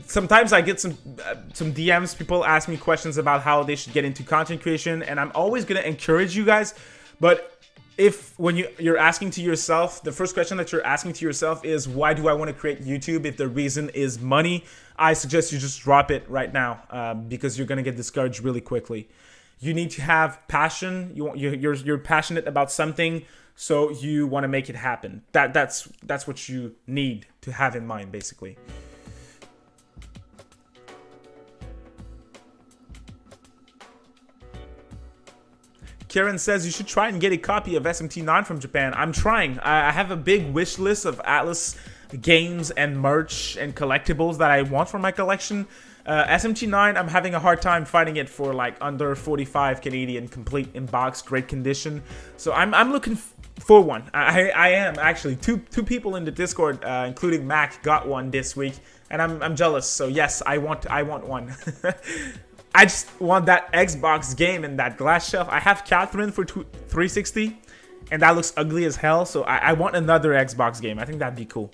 sometimes I get some DMs. People ask me questions about how they should get into content creation, and I'm always going to encourage you guys. But when you're asking to yourself, the first question that you're asking to yourself is, why do I want to create YouTube? If the reason is money, I suggest you just drop it right now, because you're going to get discouraged really quickly. You need to have passion. You're passionate about something, so you want to make it happen. That's what you need to have in mind, basically. Karen says you should try and get a copy of SMT9 from Japan. I'm trying. I have a big wish list of Atlas games and merch and collectibles that I want for my collection. SMT9, I'm having a hard time finding it for like under 45 Canadian, complete in box, great condition. So I'm looking for one. I am actually. Two people in the Discord, including Mac, got one this week, and I'm jealous. So yes, I want one. I just want that Xbox game and that glass shelf. I have Catherine for 360, and that looks ugly as hell. So I want another Xbox game. I think that'd be cool.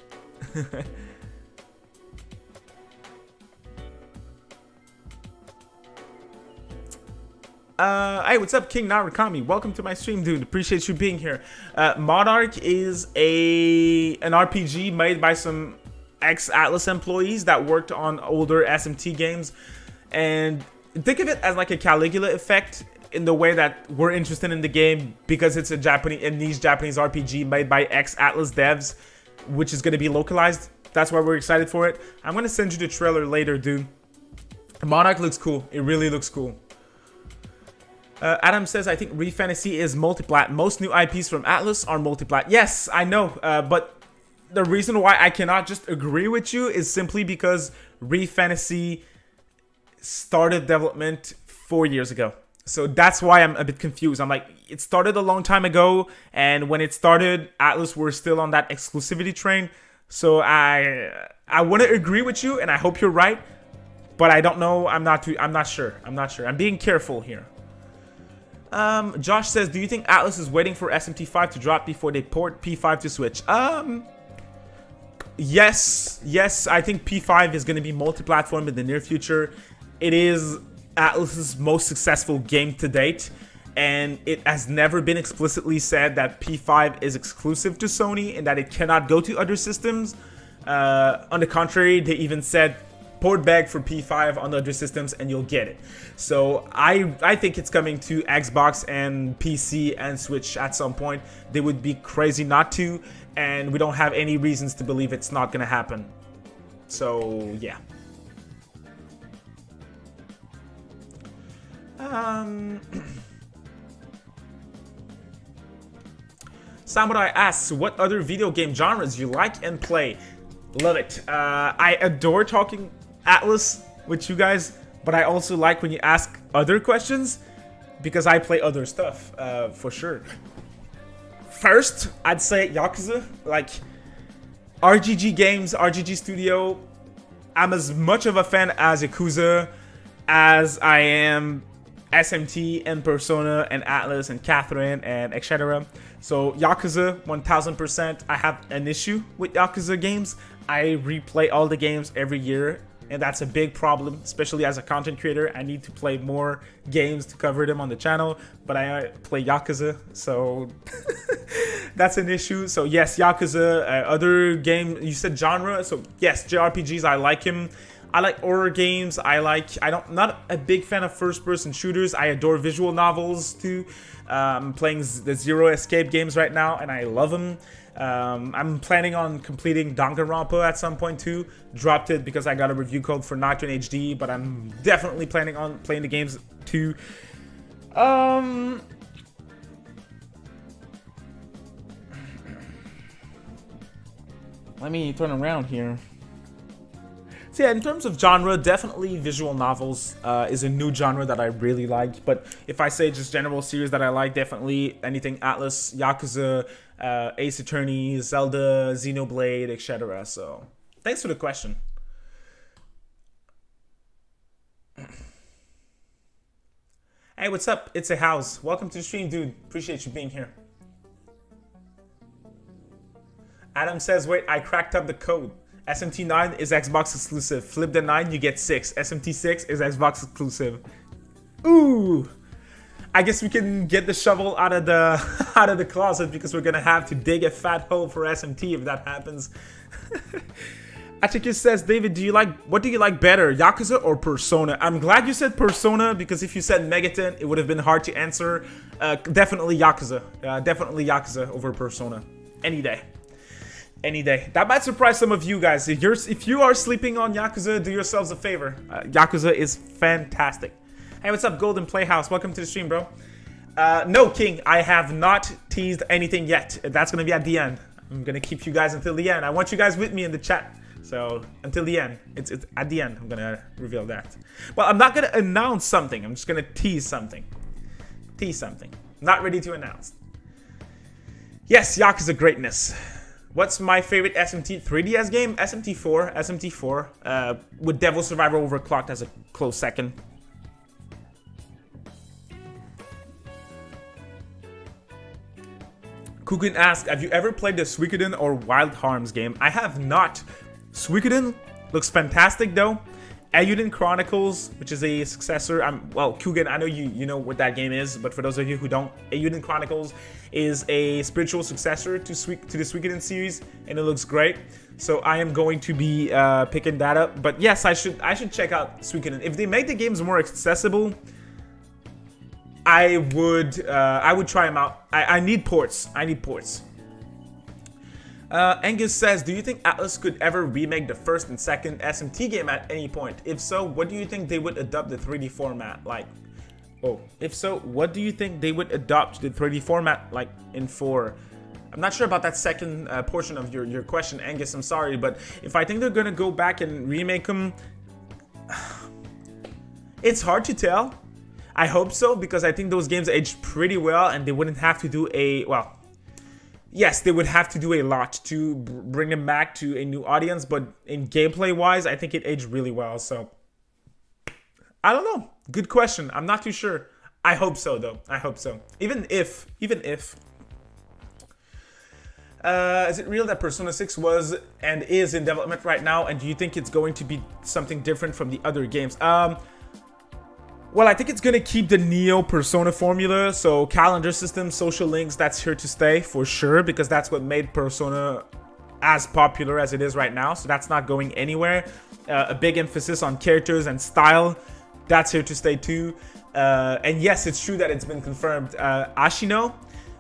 Hey, what's up, King Narukami? Welcome to my stream, dude. Appreciate you being here. Monarch is an RPG made by some ex-Atlas employees that worked on older SMT games, and think of it as like a Caligula effect in the way that we're interested in the game because it's a niche Japanese RPG made by ex-Atlas devs, which is going to be localized. That's why we're excited for it. I'm going to send you the trailer later, dude. Monarch looks cool. It really looks cool. Adam says, I think Re Fantasy is multiplat. Most new IPs from Atlas are multiplat. Yes, I know, but the reason why I cannot just agree with you is simply because Re Fantasy started development 4 years ago. So that's why I'm a bit confused. I'm like, it started a long time ago, and when it started, Atlas were still on that exclusivity train. So I want to agree with you, and I hope you're right, but I don't know. I'm not sure. I'm being careful here. Josh says, do you think Atlas is waiting for SMT5 to drop before they port P5 to Switch? Yes, I think P5 is going to be multi-platform in the near future. It is Atlas's most successful game to date, and it has never been explicitly said that P5 is exclusive to Sony and that it cannot go to other systems. On the contrary, they even said port bag for P5 on other systems and you'll get it. So I think it's coming to Xbox and PC and Switch at some point. They would be crazy not to, and we don't have any reasons to believe it's not going to happen. So yeah. Samurai asks, what other video game genres you like and play? Love it. I adore talking Atlas with you guys, but I also like when you ask other questions because I play other stuff, for sure. First, I'd say Yakuza, like RGG games, RGG Studio. I'm as much of a fan as Yakuza as I am SMT and Persona and Atlas and Catherine and etc. So Yakuza, 1000%. I have an issue with Yakuza games. I replay all the games every year, and that's a big problem, especially as a content creator. I need to play more games to cover them on the channel, but I play Yakuza, so that's an issue. So yes, Yakuza. Other game, you said genre, so yes, JRPGs, I like him. I like horror games. Not a big fan of first-person shooters. I adore visual novels too. I'm playing the Zero Escape games right now, and I love them. I'm planning on completing Danganronpa at some point too. Dropped it because I got a review code for Nocturne HD, but I'm definitely planning on playing the games too. Let me turn around here. So yeah, in terms of genre, definitely visual novels is a new genre that I really like. But if I say just general series that I like, definitely anything Atlas, Yakuza, Ace Attorney, Zelda, Xenoblade, etc. So thanks for the question. Hey, what's up? It's a house. Welcome to the stream, dude. Appreciate you being here. Adam says, wait, I cracked up the code. SMT9 is Xbox exclusive. Flip the 9, you get 6. SMT6 is Xbox exclusive. Ooh. I guess we can get the shovel out of the closet because we're gonna have to dig a fat hole for SMT if that happens. Atticus says, David, what do you like better, Yakuza or Persona? I'm glad you said Persona because if you said Megaton, it would have been hard to answer. Definitely Yakuza. Definitely Yakuza over Persona. Any day. Any day. That might surprise some of you guys. If you are sleeping on Yakuza, do yourselves a favor. Yakuza is fantastic. Hey, what's up, Golden Playhouse? Welcome to the stream, bro. No, King, I have not teased anything yet. That's going to be at the end. I'm going to keep you guys until the end. I want you guys with me in the chat. So, until the end. It's at the end. I'm going to reveal that. Well, I'm not going to announce something. I'm just going to tease something. Tease something. Not ready to announce. Yes, Yakuza greatness. What's my favorite SMT 3DS game? SMT4. SMT4. With Devil Survivor Overclocked as a close second. Kugan asks, have you ever played the Suikoden or Wild Harms game? I have not. Suikoden looks fantastic though. Eiyuden Chronicles, which is a successor. Well, Kugan, I know you know what that game is, but for those of you who don't, Eiyuden Chronicles is a spiritual successor to the Suikoden series, and it looks great. So I am going to be picking that up. But yes, I should check out Suikoden. If they make the games more accessible, I would try them out. I need ports. Angus says, do you think Atlas could ever remake the first and second SMT game at any point? If so, what do you think they would adopt the 3D format like? Oh, if so, what do you think they would adopt the 3D format like in 4? I'm not sure about that second portion of your question, Angus. I'm sorry, but if I think they're gonna go back and remake them, it's hard to tell. I hope so, because I think those games aged pretty well and they wouldn't have to do yes, they would have to do a lot to bring them back to a new audience, but in gameplay wise, I think it aged really well, so I don't know. Good question. I'm not too sure. I hope so though. I hope so. Even if. Is it real that Persona 6 was and is in development right now, and do you think it's going to be something different from the other games? Well, I think it's going to keep the Neo Persona formula, so calendar system, social links, that's here to stay for sure, because that's what made Persona as popular as it is right now, so that's not going anywhere. A big emphasis on characters and style, that's here to stay too. And yes, it's true that it's been confirmed. Ashino,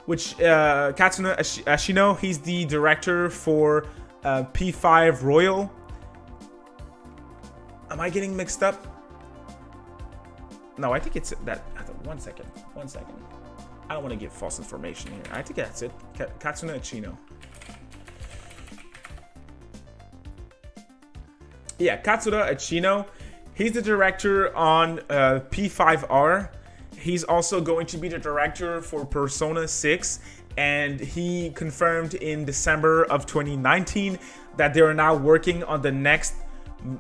Katsuna Ashino, he's the director for P5 Royal. Am I getting mixed up? No, I think it's that. One second. I don't want to give false information here. I think that's it. Katsuna Achino. Yeah, Katsura Achino. He's the director on P5R. He's also going to be the director for Persona 6. And he confirmed in December of 2019 that they are now working on the next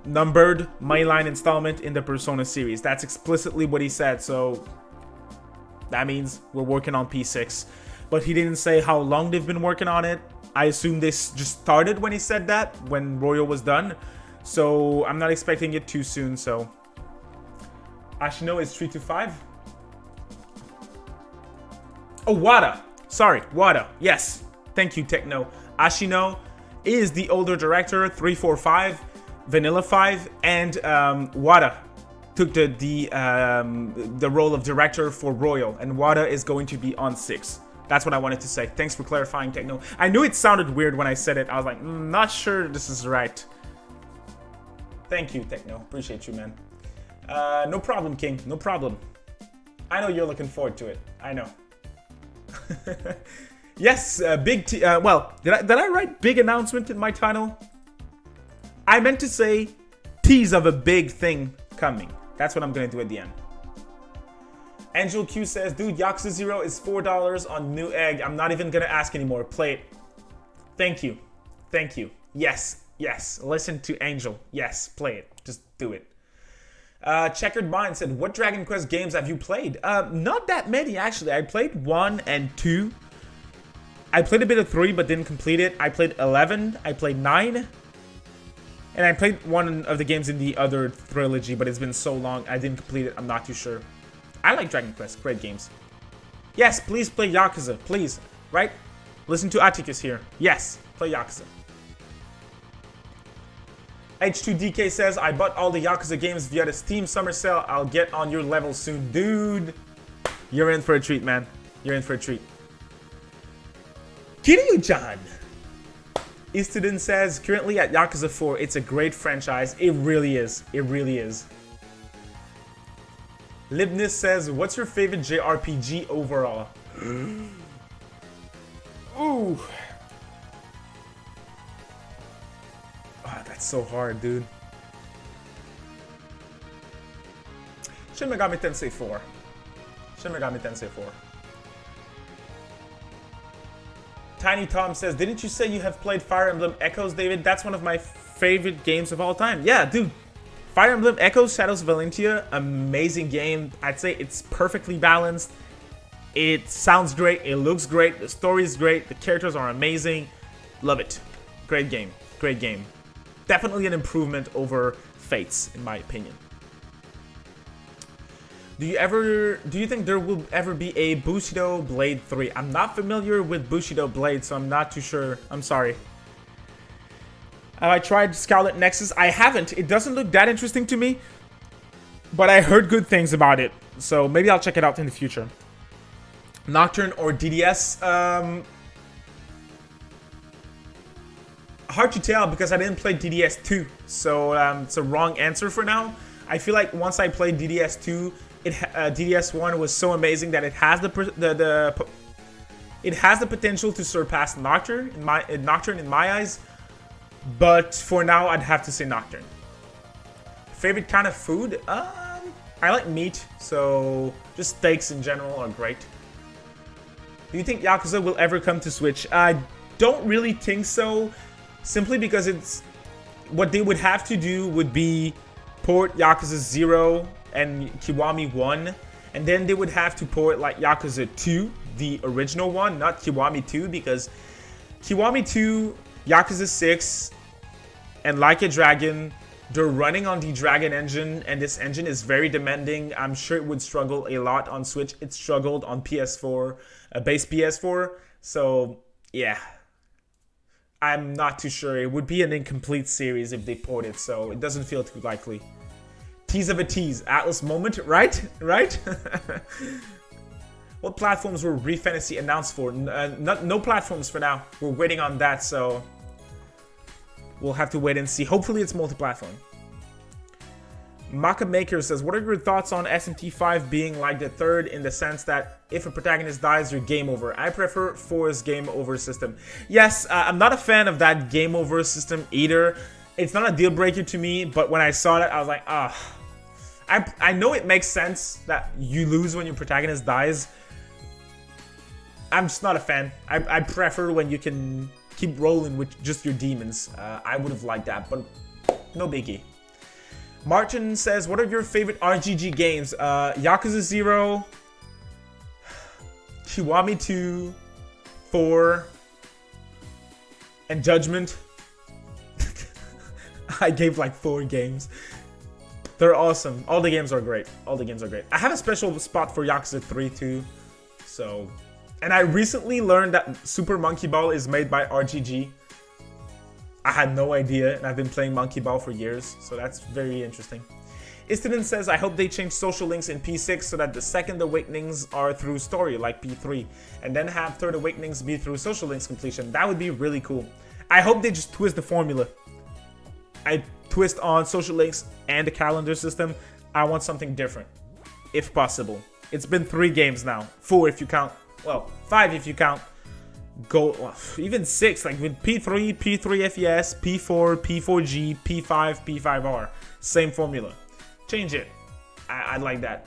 numbered mainline installment in the Persona series. That's explicitly what he said, so that means we're working on P6. But he didn't say how long they've been working on it. I assume this just started when he said that, when Royal was done. So I'm not expecting it too soon, so. Ashino is 3 to 5. Oh, Wada. Sorry, Wada. Yes. Thank you, Techno. Ashino is the older director, 345. Vanilla 5, and Wada took the role of director for Royal, and Wada is going to be on 6. That's what I wanted to say. Thanks for clarifying, Techno. I knew it sounded weird when I said it. I was like, not sure this is right. Thank you, Techno. Appreciate you, man. No problem, King. No problem. I know you're looking forward to it. I know. Yes, well, did I write big announcement in my title? I meant to say tease of a big thing coming. That's what I'm going to do at the end. Angel Q says, dude, Yakuza 0 is $4 on New Egg. I'm not even going to ask anymore. Play it. Thank you. Thank you. Yes. Yes. Listen to Angel. Yes. Play it. Just do it. Checkered Mind said, what Dragon Quest games have you played? Not that many, actually. I played 1 and 2. I played a bit of 3, but didn't complete it. I played 11. I played 9. And I played one of the games in the other trilogy, but it's been so long, I didn't complete it. I'm not too sure. I like Dragon Quest. Great games. Yes, please play Yakuza. Please. Right? Listen to Atticus here. Yes, play Yakuza. H2DK says, I bought all the Yakuza games via the Steam Summer Sale. I'll get on your level soon. Dude, you're in for a treat, man. You're in for a treat. Kiryu-chan. Istuden says, currently at Yakuza 4, it's a great franchise. It really is. It really is. Libnis says, what's your favorite JRPG overall? Ooh. Oh, that's so hard, dude. Shin Megami Tensei 4. Shin Megami Tensei 4. Tiny Tom says, didn't you say you have played Fire Emblem Echoes, David? That's one of my favorite games of all time. Yeah, dude. Fire Emblem Echoes Shadows of Valentia, amazing game. I'd say it's perfectly balanced. It sounds great. It looks great. The story is great. The characters are amazing. Love it. Great game. Great game. Definitely an improvement over Fates, in my opinion. Do you think there will ever be a Bushido Blade 3? I'm not familiar with Bushido Blade, so I'm not too sure. I'm sorry. I tried Scarlet Nexus. I haven't. It doesn't look that interesting to me, but I heard good things about it, so maybe I'll check it out in the future. Nocturne or DDS? Hard to tell because I didn't play DDS 2, so it's a wrong answer for now. I feel like once I played DDS 2, DDS 1 was so amazing that it has it has the potential to surpass Nocturne in my eyes. But for now, I'd have to say Nocturne. Favorite kind of food? I like meat, so just steaks in general are great. Do you think Yakuza will ever come to Switch? I don't really think so, simply because it's what they would have to do would be port Yakuza 0 and Kiwami 1, and then they would have to port like Yakuza 2, the original one, not Kiwami 2, because Kiwami 2, Yakuza 6, and Like a Dragon, they're running on the Dragon engine, and this engine is very demanding. I'm sure it would struggle a lot on Switch. It struggled on PS4, base PS4, so yeah. I'm not too sure. It would be an incomplete series if they port it, so it doesn't feel too likely. Tease of a tease. Atlas moment, right? Right? What platforms were ReFantasy announced for? No platforms for now. We're waiting on that, so we'll have to wait and see. Hopefully it's multi-platform. Maka Maker says, what are your thoughts on SMT5 being like the third in the sense that if a protagonist dies, you're game over? I prefer 4's game over system. Yes, I'm not a fan of that game over system either. It's not a deal breaker to me, but when I saw that, I was like, ah. I know it makes sense that you lose when your protagonist dies. I'm just not a fan. I prefer when you can keep rolling with just your demons. I would have liked that, but no biggie. Martin says, what are your favorite RGG games? Yakuza 0, Kiwami 2, 4, and Judgment. I gave like 4 games. They're awesome. All the games are great. All the games are great. I have a special spot for Yakuza 3 too. So, and I recently learned that Super Monkey Ball is made by RGG. I had no idea, and I've been playing Monkey Ball for years, so that's very interesting. Istiden says, I hope they change social links in P6 so that the second awakenings are through story, like P3, and then have third awakenings be through social links completion. That would be really cool. I hope they just twist the formula. I twist on social links and the calendar system. I want something different, if possible. It's been 3 games now. 4 if you count, well, 5 if you count. Go even 6, like with P3, P3 FES, P4, P4G, P5, P5R. Same formula. Change it. I like that.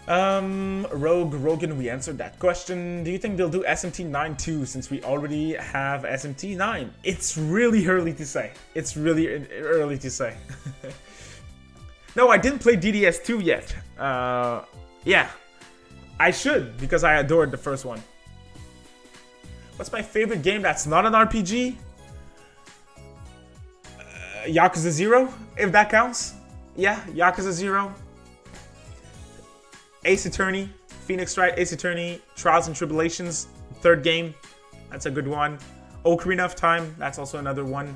Rogan, we answered that question. Do you think they'll do SMT 9 too, since we already have SMT 9? It's really early to say. It's really early to say. No, I didn't play DDS 2 yet. Yeah, I should, because I adored the first one. What's my favorite game that's not an RPG? Yakuza 0, if that counts. Yeah, Yakuza 0. Ace Attorney, Phoenix Wright, Ace Attorney, Trials and Tribulations, third game. That's a good one. Ocarina of Time, that's also another one.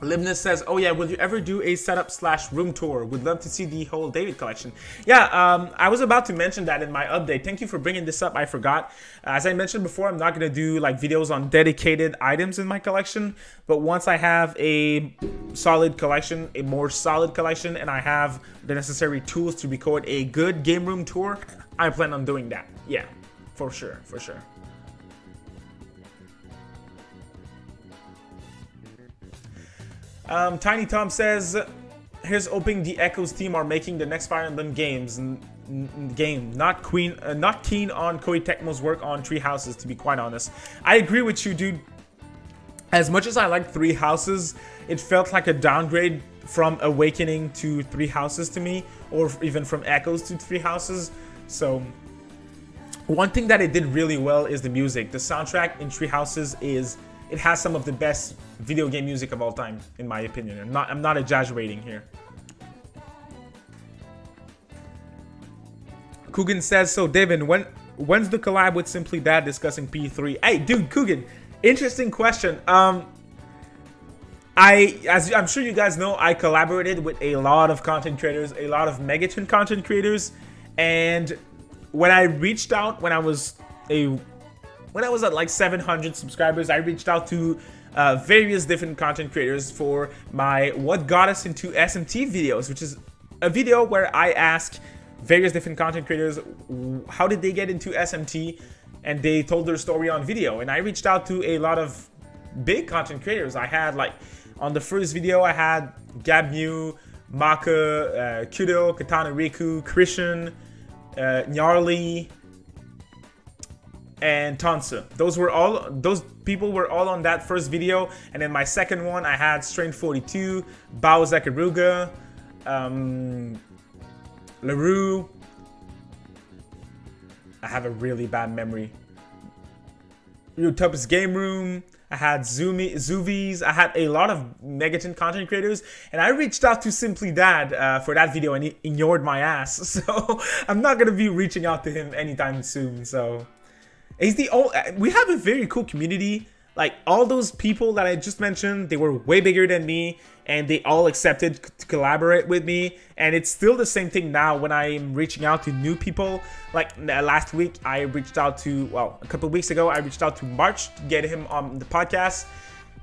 Libnus says, oh yeah, will you ever do a setup/room tour? Would love to see the whole David collection. Yeah, I was about to mention that in my update. Thank you for bringing this up. I forgot. As I mentioned before, I'm not going to do like videos on dedicated items in my collection. But once I have a solid collection, a more solid collection, and I have the necessary tools to record a good game room tour, I plan on doing that. Yeah, for sure, for sure. Tiny Tom says, here's hoping the Echoes team are making the next Fire Emblem games. Not keen on Koei Tecmo's work on Three Houses, to be quite honest. I agree with you, dude. As much as I like Three Houses, it felt like a downgrade from Awakening to Three Houses to me, or even from Echoes to Three Houses. So, one thing that it did really well is the music. The soundtrack in Three Houses it has some of the best video game music of all time, in my opinion. I'm not exaggerating here. Coogan says, so David, when's the collab with Simply Dad discussing P3? Hey, dude, Coogan, interesting question. As I'm sure you guys know, I collaborated with a lot of content creators, a lot of Megaton content creators, and when I reached out, when I was at like 700 subscribers, I reached out to various different content creators for my What Got Us Into SMT videos, which is a video where I ask various different content creators how did they get into SMT, and they told their story on video. And I reached out to a lot of big content creators. I had, like, on the first video, I had Gab Mew, Maka, Kudo, Katana Riku, Christian, Gnarly, and Tansa. Those people were all on that first video. And then my second one, I had Strain 42, Bao Zakaruga, LaRue. I have a really bad memory. Utopus Game Room. I had Zoovies. I had a lot of Megaton content creators, and I reached out to Simply Dad for that video, and he ignored my ass. So I'm not gonna be reaching out to him anytime soon. So he's the only. We have a very cool community. Like, all those people that I just mentioned, they were way bigger than me, and they all accepted to collaborate with me. And it's still the same thing now when I'm reaching out to new people. Like, last week, I reached out to, well, a couple weeks ago, I reached out to March to get him on the podcast.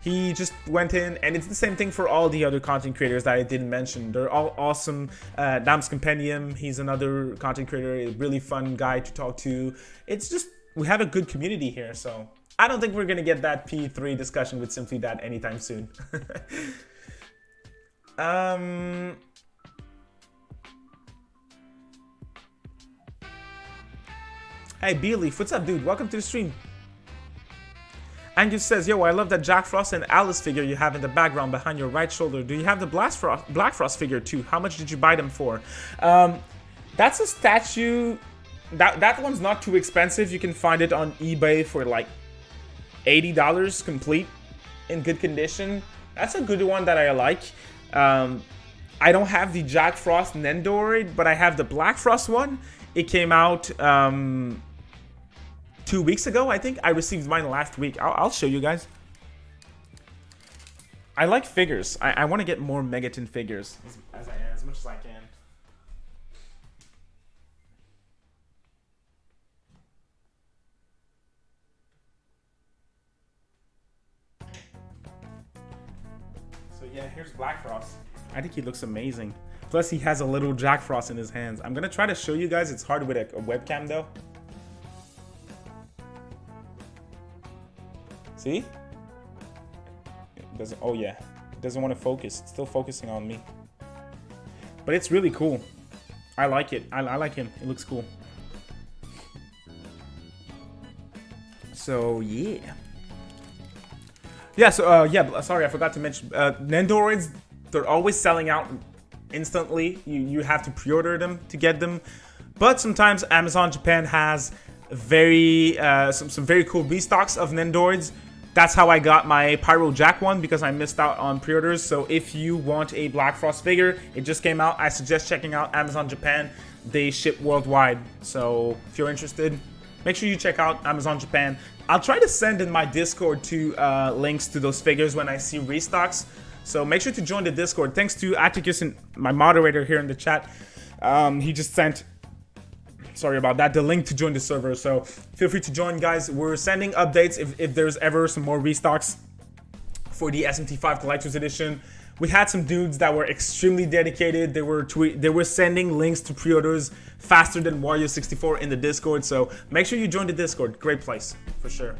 He just went in, and it's the same thing for all the other content creators that I didn't mention. They're all awesome. Dam's Compendium, he's another content creator, a really fun guy to talk to. It's just, we have a good community here, so I don't think we're gonna get that P3 discussion with Simply Dad anytime soon. Hey, Bealeaf, what's up, dude? Welcome to the stream. Angus says, yo, I love that Jack Frost and Alice figure you have in the background behind your right shoulder. Do you have the Black Frost figure too? How much did you buy them for? That's a statue. That one's not too expensive. You can find it on eBay for like $80 complete, in good condition. That's a good one that I like. I don't have the Jack Frost Nendoroid, but I have the Black Frost one. It came out 2 weeks ago, I think. I received mine last week. I'll show you guys. I like figures. I want to get more Megaton figures as much as I can. So yeah, here's Black Frost. I think he looks amazing. Plus, he has a little Jack Frost in his hands. I'm gonna try to show you guys. It's hard with a webcam though. See? It doesn't. Oh yeah, it doesn't want to focus. It's still focusing on me. But it's really cool. I like it. I like him. It looks cool. So yeah. Yeah. So yeah. Sorry, I forgot to mention Nendoroids. They're always selling out instantly. You have to pre-order them to get them. But sometimes Amazon Japan has very some very cool restocks of Nendoroids. That's how I got my Pyro Jack one, because I missed out on pre-orders. So if you want a Black Frost figure, it just came out. I suggest checking out Amazon Japan. They ship worldwide. So if you're interested, make sure you check out Amazon Japan. I'll try to send in my Discord to links to those figures when I see restocks. So make sure to join the Discord. Thanks to Atticus, and my moderator here in the chat. He just sent, sorry about that, the link to join the server. So feel free to join, guys. We're sending updates if there's ever some more restocks for the SMT5 Collector's Edition. We had some dudes that were extremely dedicated. They were sending links to pre-orders faster than Wario64 in the Discord. So make sure you join the Discord. Great place for sure.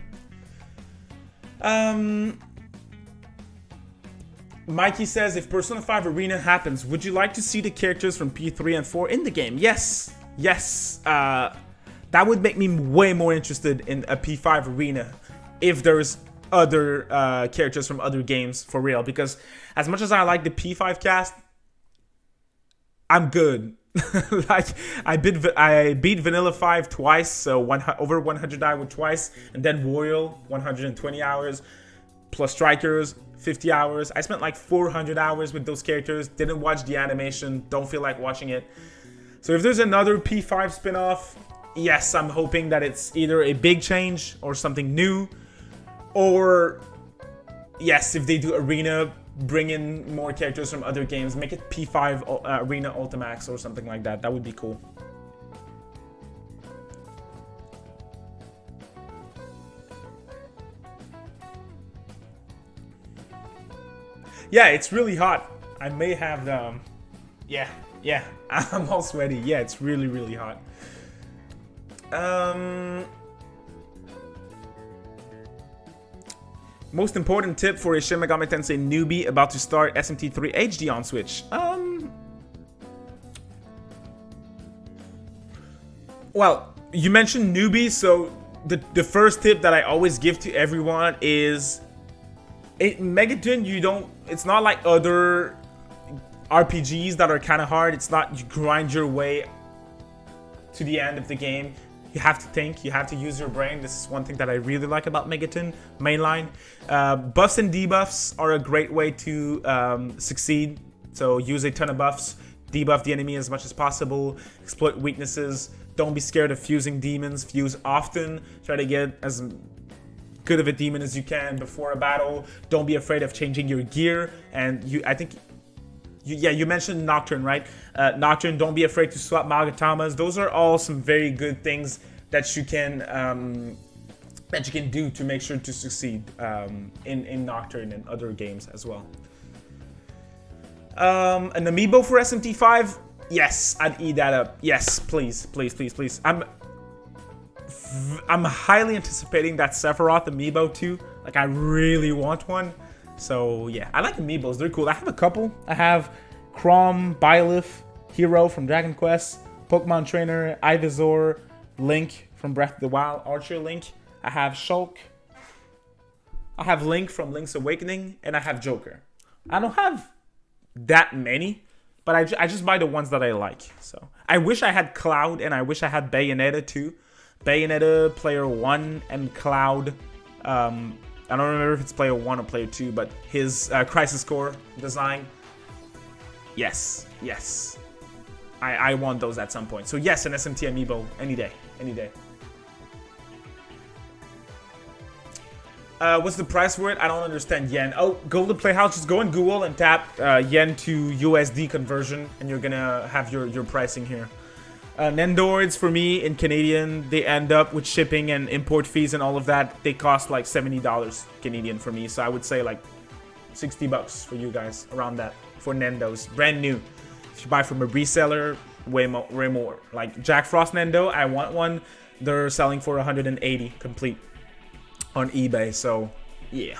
Mikey says, if Persona 5 Arena happens, would you like to see the characters from P3 and 4 in the game? Yes. Yes. That would make me way more interested in a P5 Arena if there's other characters from other games for real. Because as much as I like the P5 cast, I'm good. Like I beat Vanilla 5 twice, so over 100 hours twice, and then Royal 120 hours plus Strikers 50 hours. I spent like 400 hours with those characters. Didn't watch the animation. Don't feel like watching it. So if there's another P5 spin-off, yes, I'm hoping that it's either a big change or something new, or yes, if they do Arena, bring in more characters from other games, make it P5 Arena Ultimax or something like that. That would be cool. Yeah, it's really hot. I may have the... Yeah, I'm all sweaty. Yeah, it's really, really hot. Most important tip for a Shin Megami Tensei newbie about to start SMT3 HD on Switch. Well, you mentioned newbies, so the first tip that I always give to everyone is, Megaton, it's not like other RPGs that are kind of hard. It's not you grind your way to the end of the game. You have to think, you have to use your brain. This is one thing that I really like about Megaton mainline. Buffs and debuffs are a great way to succeed. So use a ton of buffs, debuff the enemy as much as possible, exploit weaknesses. Don't be scared of fusing demons. Fuse often. Try to get as good of a demon as you can before a battle. Don't be afraid of changing your gear. And you mentioned Nocturne, right? Nocturne, don't be afraid to swap Magatamas. Those are all some very good things that you can do to make sure to succeed in Nocturne and other games as well. An amiibo for SMT5? Yes, I'd eat that up. Yes, please, please, please, please. I'm highly anticipating that Sephiroth amiibo too. Like, I really want one. So yeah, I like amiibos. They're cool. I have a couple. I have Chrom, Byleth, Hero from Dragon Quest, Pokemon Trainer, Ivysaur, Link from Breath of the Wild, Archer Link. I have Shulk. I have Link from Link's Awakening, and I have Joker. I don't have that many, but I just buy the ones that I like. So I wish I had Cloud, and I wish I had Bayonetta too. Bayonetta Player 1 and Cloud. I don't remember if it's Player 1 or Player 2, but his Crisis Core design. Yes, yes. I want those at some point. So yes, an SMT amiibo any day, any day. What's the price for it? I don't understand yen. Oh, Golden Playhouse, just go in Google and tap yen to USD conversion, and you're gonna have your pricing here. Nendoroids for me in Canadian, they end up with shipping and import fees and all of that. They cost like $70 Canadian for me, so I would say like 60 bucks for you guys, around that for Nendos, brand new. If you buy from a reseller, way more. Like Jack Frost Nendo, I want one. They're selling for 180 complete on eBay, so yeah.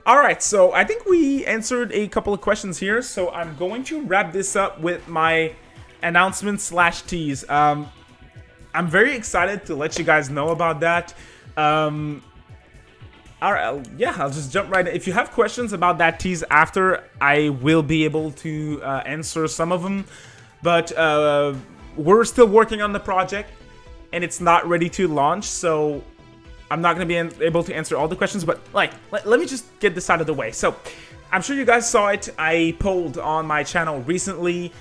All right, so I think we answered a couple of questions here, so I'm going to wrap this up with my announcement slash tease. I'm very excited to let you guys know about that. All right, yeah, I'll just jump right in. If you have questions about that tease after, I will be able to answer some of them. But we're still working on the project, and it's not ready to launch, so I'm not going to be able to answer all the questions, but like, let me just get this out of the way. So, I'm sure you guys saw it. I polled on my channel recently,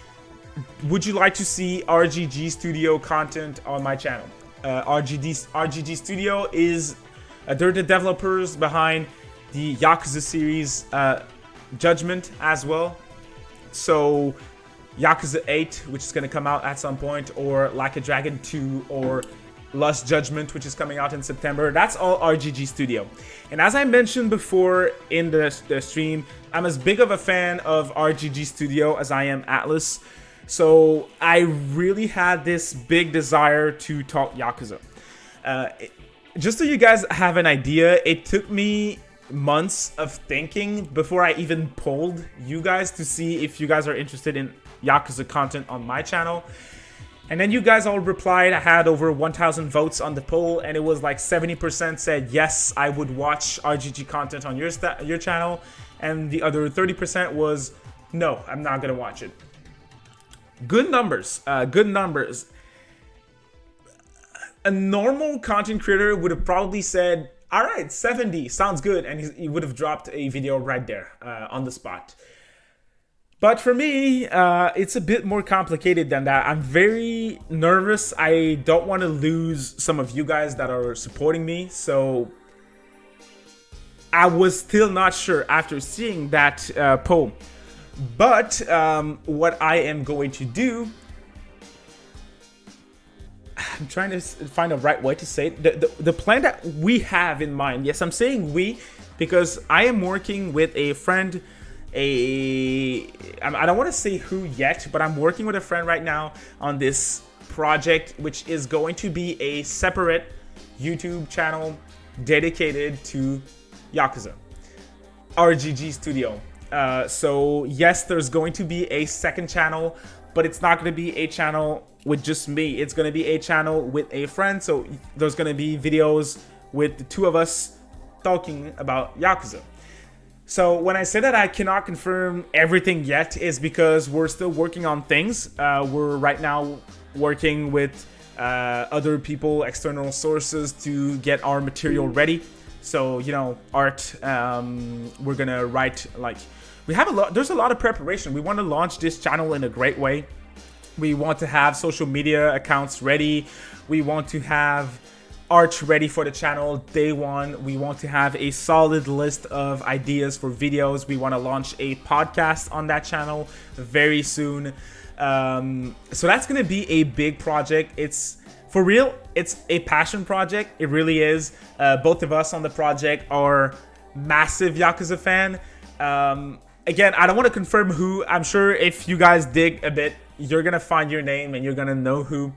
would you like to see RGG Studio content on my channel? RGG Studio is, they're the developers behind the Yakuza series, Judgment as well. So, Yakuza 8, which is going to come out at some point, or Like a Dragon 2, or Lost Judgment, which is coming out in September. That's all RGG Studio. And as I mentioned before in the stream, I'm as big of a fan of RGG Studio as I am Atlas. So I really had this big desire to talk Yakuza. Just so you guys have an idea, it took me months of thinking before I even polled you guys to see if you guys are interested in Yakuza content on my channel. And then you guys all replied. I had over 1,000 votes on the poll, and it was like 70% said yes, I would watch RGG content on your channel, and the other 30% was no, I'm not gonna watch it. Good numbers, good numbers. A normal content creator would have probably said, all right, 70 sounds good, and he would have dropped a video right there on the spot. But for me, it's a bit more complicated than that. I'm very nervous. I don't want to lose some of you guys that are supporting me. So I was still not sure after seeing that poll. But what I am going to do, I'm trying to find the right way to say it. The plan that we have in mind, yes, I'm saying we, because I am working with a friend, I don't want to say who yet, but I'm working with a friend right now on this project, which is going to be a separate YouTube channel dedicated to Yakuza, RGG Studio. So yes, there's going to be a second channel, but it's not going to be a channel with just me. It's going to be a channel with a friend. So there's going to be videos with the two of us talking about Yakuza. So when I say that I cannot confirm everything yet is because we're still working on things. We're right now working with other people, external sources to get our material ready. So, you know, art, we're gonna write, like, there's a lot of preparation. We want to launch this channel in a great way. We want to have social media accounts ready. We want to have art ready for the channel day one. We want to have a solid list of ideas for videos. We want to launch a podcast on that channel very soon. So that's going to be a big project. It's for real. It's a passion project. It really is. Both of us on the project are massive Yakuza fan. Again, I don't want to confirm who. I'm sure if you guys dig a bit, you're going to find your name and you're going to know who.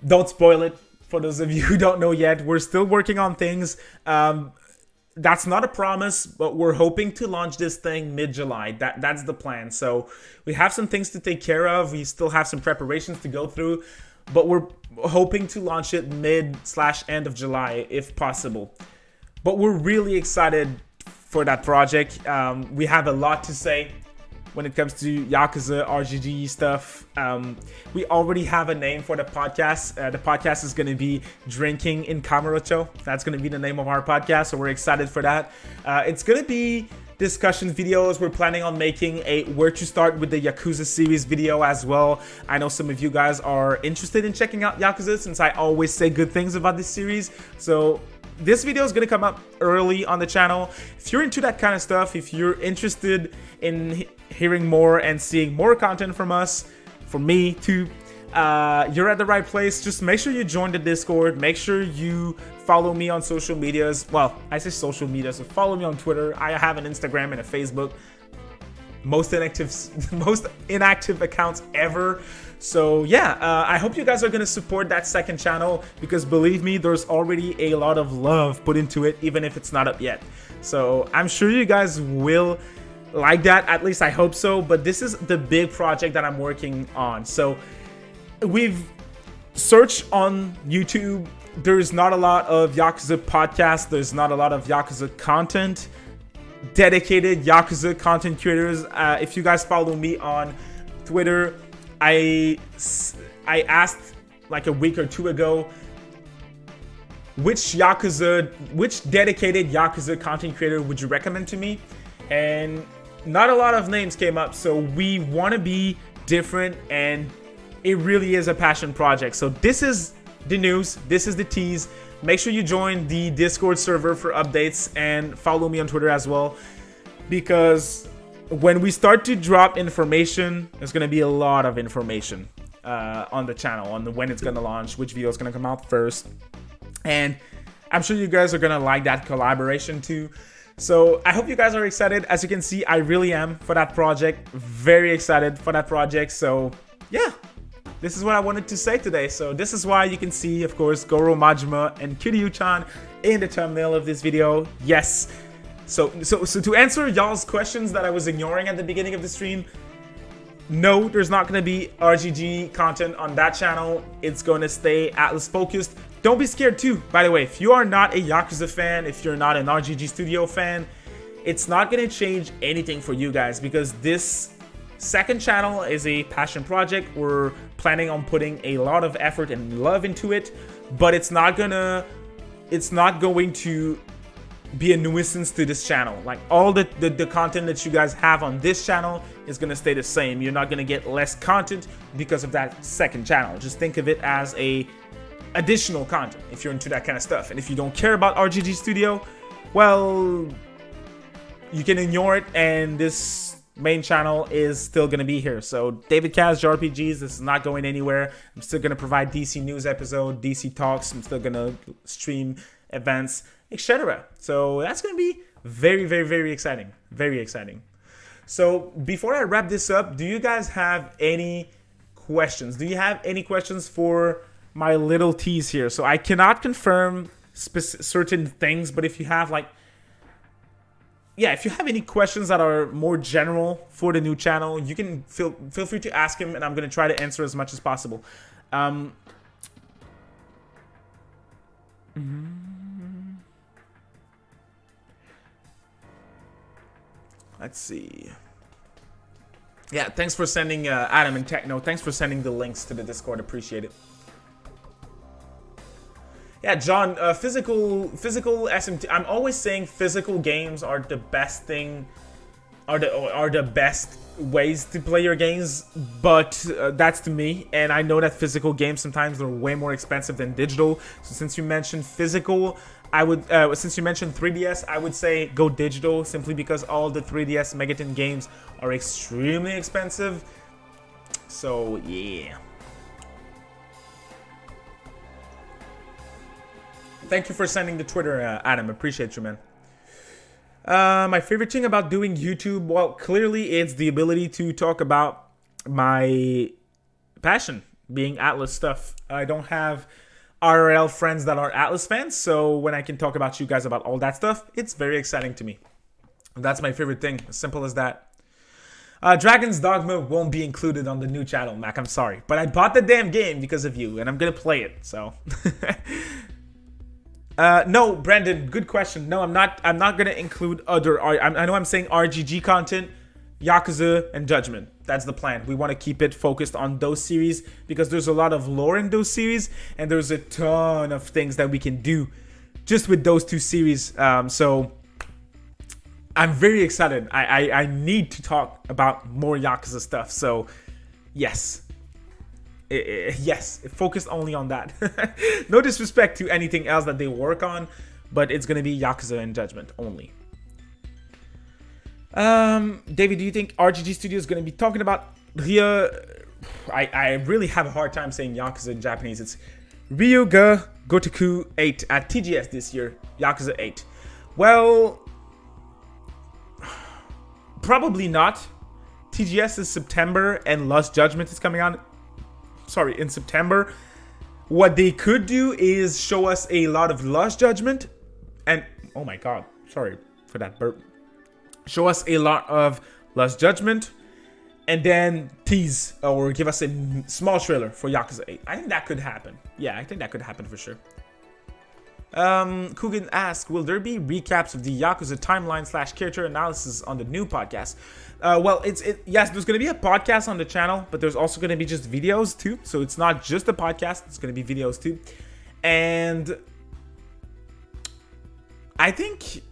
Don't spoil it. For those of you who don't know yet, we're still working on things. That's not a promise, but we're hoping to launch this thing mid-July. That's the plan. So we have some things to take care of. We still have some preparations to go through, but we're hoping to launch it mid/end of July if possible. But we're really excited for that project. We have a lot to say when it comes to Yakuza RGG stuff. We already have a name for the podcast. The podcast is going to be Drinking in Kamurocho. That's going to be the name of our podcast, so we're excited for that. It's going to be discussion videos. We're planning on making a where to start with the Yakuza series video as well. I know some of you guys are interested in checking out Yakuza since I always say good things about this series. So this video is going to come up early on the channel. If you're into that kind of stuff, if you're interested in hearing more and seeing more content from us, from me too, you're at the right place. Just make sure you join the Discord. Make sure you follow me on social medias. Well, I say social media, so follow me on Twitter. I have an Instagram and a Facebook. Most inactive accounts ever. So yeah, I hope you guys are gonna support that second channel, because believe me, there's already a lot of love put into it, even if it's not up yet. So I'm sure you guys will like that, at least I hope so. But this is the big project that I'm working on. So we've searched on YouTube, there's not a lot of Yakuza podcasts, there's not a lot of Yakuza content, dedicated Yakuza content creators. If you guys follow me on Twitter, I asked like a week or two ago which dedicated Yakuza content creator would you recommend to me, and not a lot of names came up. So we want to be different, and it really is a passion project. So this is the news, this is the tease. Make sure you join the Discord server for updates, and follow me on Twitter as well, because when we start to drop information, there's going to be a lot of information on the channel, on when it's going to launch, which video is going to come out first. And I'm sure you guys are going to like that collaboration too. So I hope you guys are excited. As you can see, I really am for that project. Very excited for that project. So yeah, this is what I wanted to say today. So this is why you can see, of course, Goro Majima and Kiryu-chan in the thumbnail of this video. Yes. So to answer y'all's questions that I was ignoring at the beginning of the stream, no, there's not going to be RGG content on that channel. It's going to stay Atlas focused. Don't be scared too, by the way. If you are not a Yakuza fan, if you're not an RGG Studio fan, it's not going to change anything for you guys, because this second channel is a passion project. We're planning on putting a lot of effort and love into it, but it's not going to be a nuisance to this channel. Like all the content that you guys have on this channel is going to stay the same. You're not going to get less content because of that second channel. Just think of it as a additional content if you're into that kind of stuff. And if you don't care about RGG Studio, well, you can ignore it, and this main channel is still going to be here. So DavidCast, JRPGs, this is not going anywhere. I'm still going to provide DC news episode, DC talks. I'm still going to stream events, etc. So that's going to be very, very, very exciting. Very exciting. So before I wrap this up, do you guys have any questions? Do you have any questions for my little tease here? So I cannot confirm certain things, but if you have if you have any questions that are more general for the new channel, you can feel free to ask him, and I'm going to try to answer as much as possible. Let's see. Yeah, thanks for sending Adam and Techno. Thanks for sending the links to the Discord. Appreciate it. Yeah, John, physical SMT. I'm always saying physical games are the best thing, are the best ways to play your games, but that's to me. And I know that physical games sometimes they're way more expensive than digital. So since you mentioned physical, I would since you mentioned 3DS, I would say go digital, simply because all the 3DS Megaton games are extremely expensive. So yeah. Thank you for sending the Twitter, Adam. Appreciate you, man. My favorite thing about doing YouTube, well, clearly it's the ability to talk about my passion, being Atlas stuff. I don't have RRL friends that are Atlas fans, so when I can talk about you guys about all that stuff, it's very exciting to me. That's my favorite thing, as simple as that. Dragon's Dogma won't be included on the new channel, Mac. I'm sorry, but I bought the damn game because of you, and I'm gonna play it, so... No, Brandon, good question. No, I'm not gonna include other. I know I'm saying RGG content, Yakuza, and Judgment. That's the plan. We want to keep it focused on those series because there's a lot of lore in those series, and there's a ton of things that we can do just with those two series. So I'm very excited. I need to talk about more Yakuza stuff. So yes. Yes, focus only on that. No disrespect to anything else that they work on, but it's gonna be Yakuza and Judgment only. David, do you think RGG Studio is gonna be talking about Rya? I really have a hard time saying Yakuza in Japanese. It's Ryuga Gotoku 8 at TGS this year. Yakuza 8. Well, probably not. TGS is September and Lost Judgment is coming out in September. What they could do is show us a lot of Lost Judgment, and oh my god, sorry for that burp. Show us a lot of Lost Judgment, and then tease or give us a small trailer for Yakuza 8. I think that could happen. Yeah, I think that could happen for sure. Coogan asks, will there be recaps of the Yakuza timeline / character analysis on the new podcast? Well, yes, there's going to be a podcast on the channel, but there's also going to be just videos too. So it's not just a podcast, it's going to be videos too. And I think,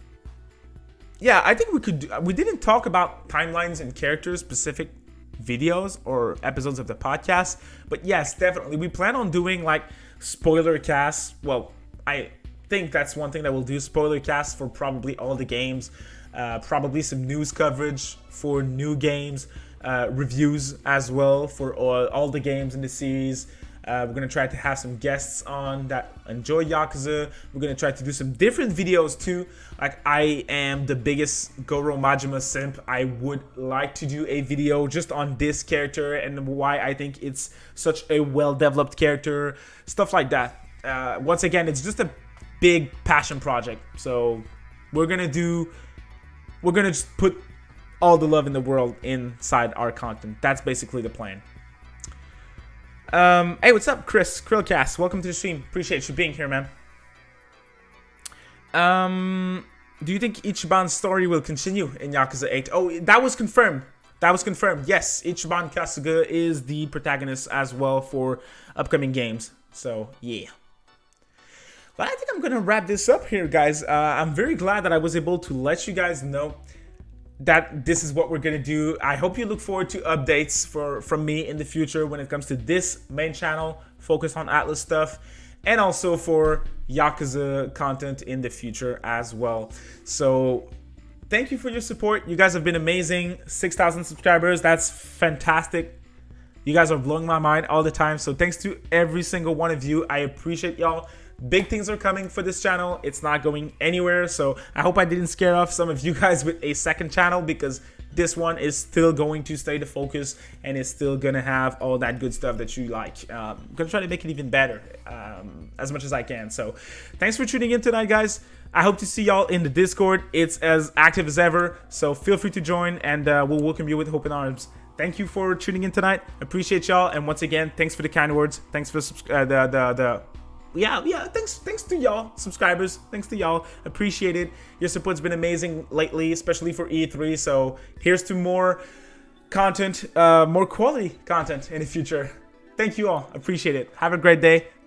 yeah, I think we didn't talk about timelines and character specific videos or episodes of the podcast, but yes, definitely we plan on doing like spoiler casts. Well, I think that's one thing that we'll do, spoiler casts for probably all the games, probably some news coverage for new games, reviews as well for all the games in the series. We're going to try to have some guests on that enjoy Yakuza. We're going to try to do some different videos too. Like, I am the biggest Goro Majima simp. I would like to do a video just on this character and why I think it's such a well-developed character. Stuff like that. Once again, it's just a big passion project. So we're going to just put all the love in the world inside our content. That's basically the plan. Hey, what's up, Chris? Krillcast, welcome to the stream. Appreciate you being here, man. Do you think Ichiban's story will continue in Yakuza 8? Oh, that was confirmed. That was confirmed. Yes, Ichiban Kasuga is the protagonist as well for upcoming games. So, yeah. But I think I'm gonna wrap this up here, guys. I'm very glad that I was able to let you guys know that this is what we're gonna do. I hope you look forward to updates from me in the future when it comes to this main channel, focus on Atlas stuff, and also for Yakuza content in the future as well. So thank you for your support. You guys have been amazing. 6,000 subscribers, that's fantastic. You guys are blowing my mind all the time. So thanks to every single one of you. I appreciate y'all. Big things are coming for this channel. It's not going anywhere. So I hope I didn't scare off some of you guys with a second channel, because this one is still going to stay the focus and it's still gonna have all that good stuff that you like. I'm gonna try to make it even better as much as I can. So thanks for tuning in tonight, guys. I hope to see y'all in the Discord. It's as active as ever, so feel free to join, and we'll welcome you with open arms. Thank you for tuning in tonight. Appreciate y'all, and once again, thanks for the kind words. Thanks for thanks to y'all subscribers. Thanks to y'all. Appreciate it. Your support's been amazing lately, especially for E3. So here's to more content, more quality content in the future. Thank you all. Appreciate it. Have a great day.